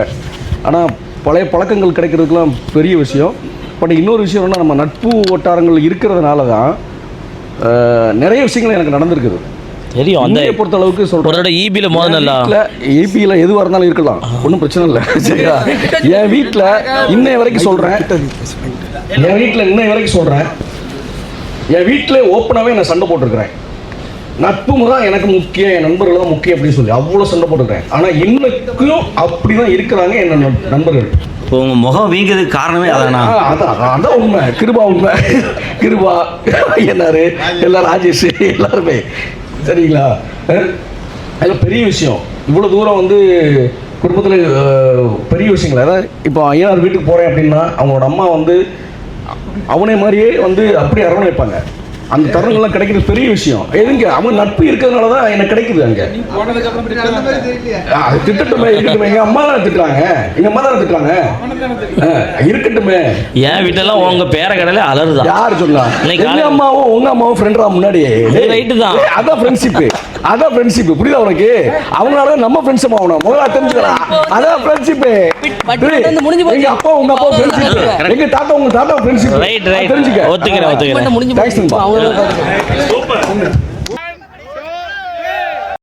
ஆனால் பழைய பழக்கங்கள் கிடைக்கிறதுக்கெல்லாம் பெரிய விஷயம். பட் இன்னொரு விஷயம் என்ன, நம்ம நட்பு வட்டாரங்கள் இருக்கிறதுனால தான் நிறைய விஷயங்கள் எனக்கு நடந்திருக்குது. தெரியும். அந்த பொறுத்த அளவுக்கு சொல்கிறேன், ஈபியில் எதுவாக இருந்தாலும் இருக்கலாம், ஒன்றும் பிரச்சனை இல்லை. சரியா? என் வீட்டில் இன்னைய வரைக்கும் சொல்கிறேன், என் வீட்டில் ஓப்பனாகவே நான் சண்டை போட்டிருக்கிறேன். நட்பு தான் எனக்கு முக்கியம், என் நண்பர்கள் தான் முக்கியம் அப்படின்னு சொல்லி அவ்வளோ சண்டை போட்டிருக்கிறேன். ஆனால் இன்னைக்கும் அப்படி தான் இருக்கிறாங்க என் நண்பர்கள். உங்கள் முகம் வீங்கிறதுக்கு காரணமே அதானா? அதான் உண்மை. கிருபா என்னாரு எல்லாரும், ராஜேஷ் எல்லாருமே. சரிங்களா? அதெல்லாம் பெரிய விஷயம். இவ்வளோ தூரம் வந்து குடும்பத்தில் பெரிய விஷயங்கள். அதாவது இப்போ ஐயனார் வீட்டுக்கு போகிறேன் அப்படின்னா அவங்களோட அம்மா வந்து அவனே மாதிரியே வந்து அப்படியே அரவணைப்பாங்க. அந்த தருணங்கள்லாம் கிடைக்கிறது பெரிய விஷயம். எதுங்க அவங்க நட்பு இருக்கிறதுனால தான் எனக்கு கிடைக்குது. அங்கே திட்டட்டுமே, இருக்கட்டுமே. எங்கள் அம்மா தான் திட்டுறாங்க, இருக்கட்டுமே. என் வீட்டெல்லாம் உங்க பேர கடையில அலறுதான். யார் சொல்லலாம்? எங்க அம்மாவும் உங்க அம்மாவும் ஃப்ரெண்டா முன்னாடியே. ரைட்டு தான். அதான் ஃப்ரெண்ட்ஷிப். புரியுதா உனக்கு? அவங்களால நம்ம ஃப்ரெண்ட்ஷிப் ஆகணும். முதல்ல தெரிஞ்சுக்கலாம். அதான் ஃப்ரெண்ட்ஷிப். எங்க அப்பா உங்க அப்பா ஃப்ரெண்ட்ஷிப், எங்க தாத்தா உங்க தாத்தா ஃப்ரெண்ட்ஷிப். ரைட். ஒத்துக்கிறேன். தேங்க்ஸ். சூப்பர்.